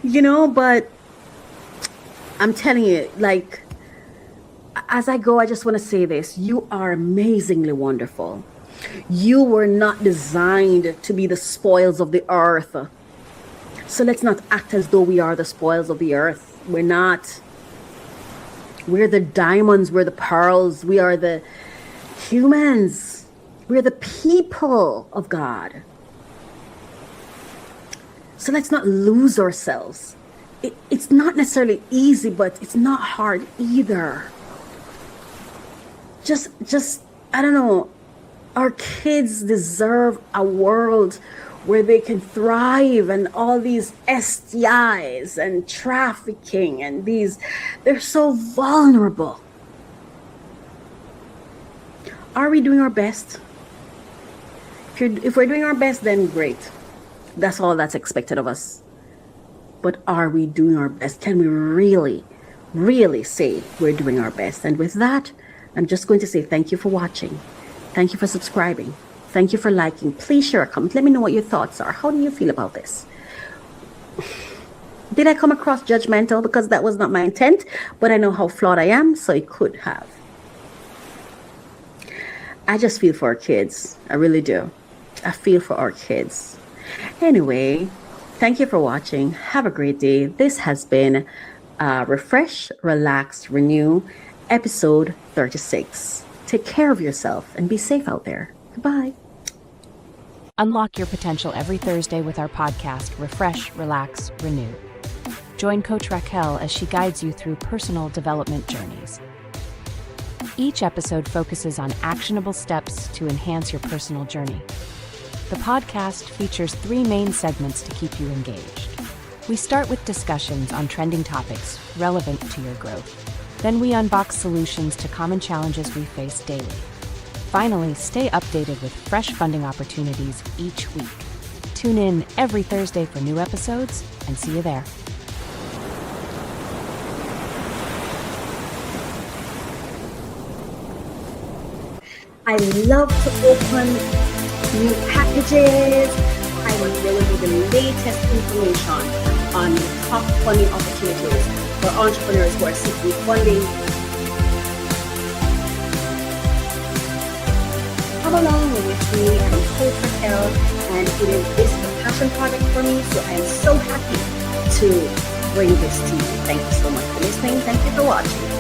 But I'm telling you, like, as I go, I just want to say this. You are amazingly wonderful. You were not designed to be the spoils of the earth. So let's not act as though we are the spoils of the earth. We're not. We're the diamonds, we're the pearls, we are the humans. We're the people of God. So let's not lose ourselves. It's not necessarily easy, but it's not hard either. Just I don't know, our kids deserve a world where they can thrive, and all these STIs and trafficking and they're so vulnerable. Are we doing our best? If we're doing our best, then great. That's all that's expected of us. But are we doing our best? Can we really, really say we're doing our best? And with that, I'm just going to say thank you for watching. Thank you for subscribing. Thank you for liking. Please share a comment. Let me know what your thoughts are. How do you feel about this? Did I come across judgmental? Because that was not my intent, but I know how flawed I am, so it could have. I just feel for our kids. I really do. I feel for our kids. Anyway, thank you for watching. Have a great day. This has been Refresh, Relax, Renew, episode 36. Take care of yourself and be safe out there. Goodbye. Unlock your potential every Thursday with our podcast, Refresh, Relax, Renew. Join Coach Raquel as she guides you through personal development journeys. Each episode focuses on actionable steps to enhance your personal journey. The podcast features 3 main segments to keep you engaged. We start with discussions on trending topics relevant to your growth. Then we unbox solutions to common challenges we face daily. Finally, stay updated with fresh funding opportunities each week. Tune in every Thursday for new episodes, and see you there. I love to open new packages. I will give you the latest information on the top funding opportunities for entrepreneurs who are seeking funding along with me. I'm Coach Raquel, and it is a passion project for me, so I'm so happy to bring this to you. Thank you so much for listening. Thank you for watching.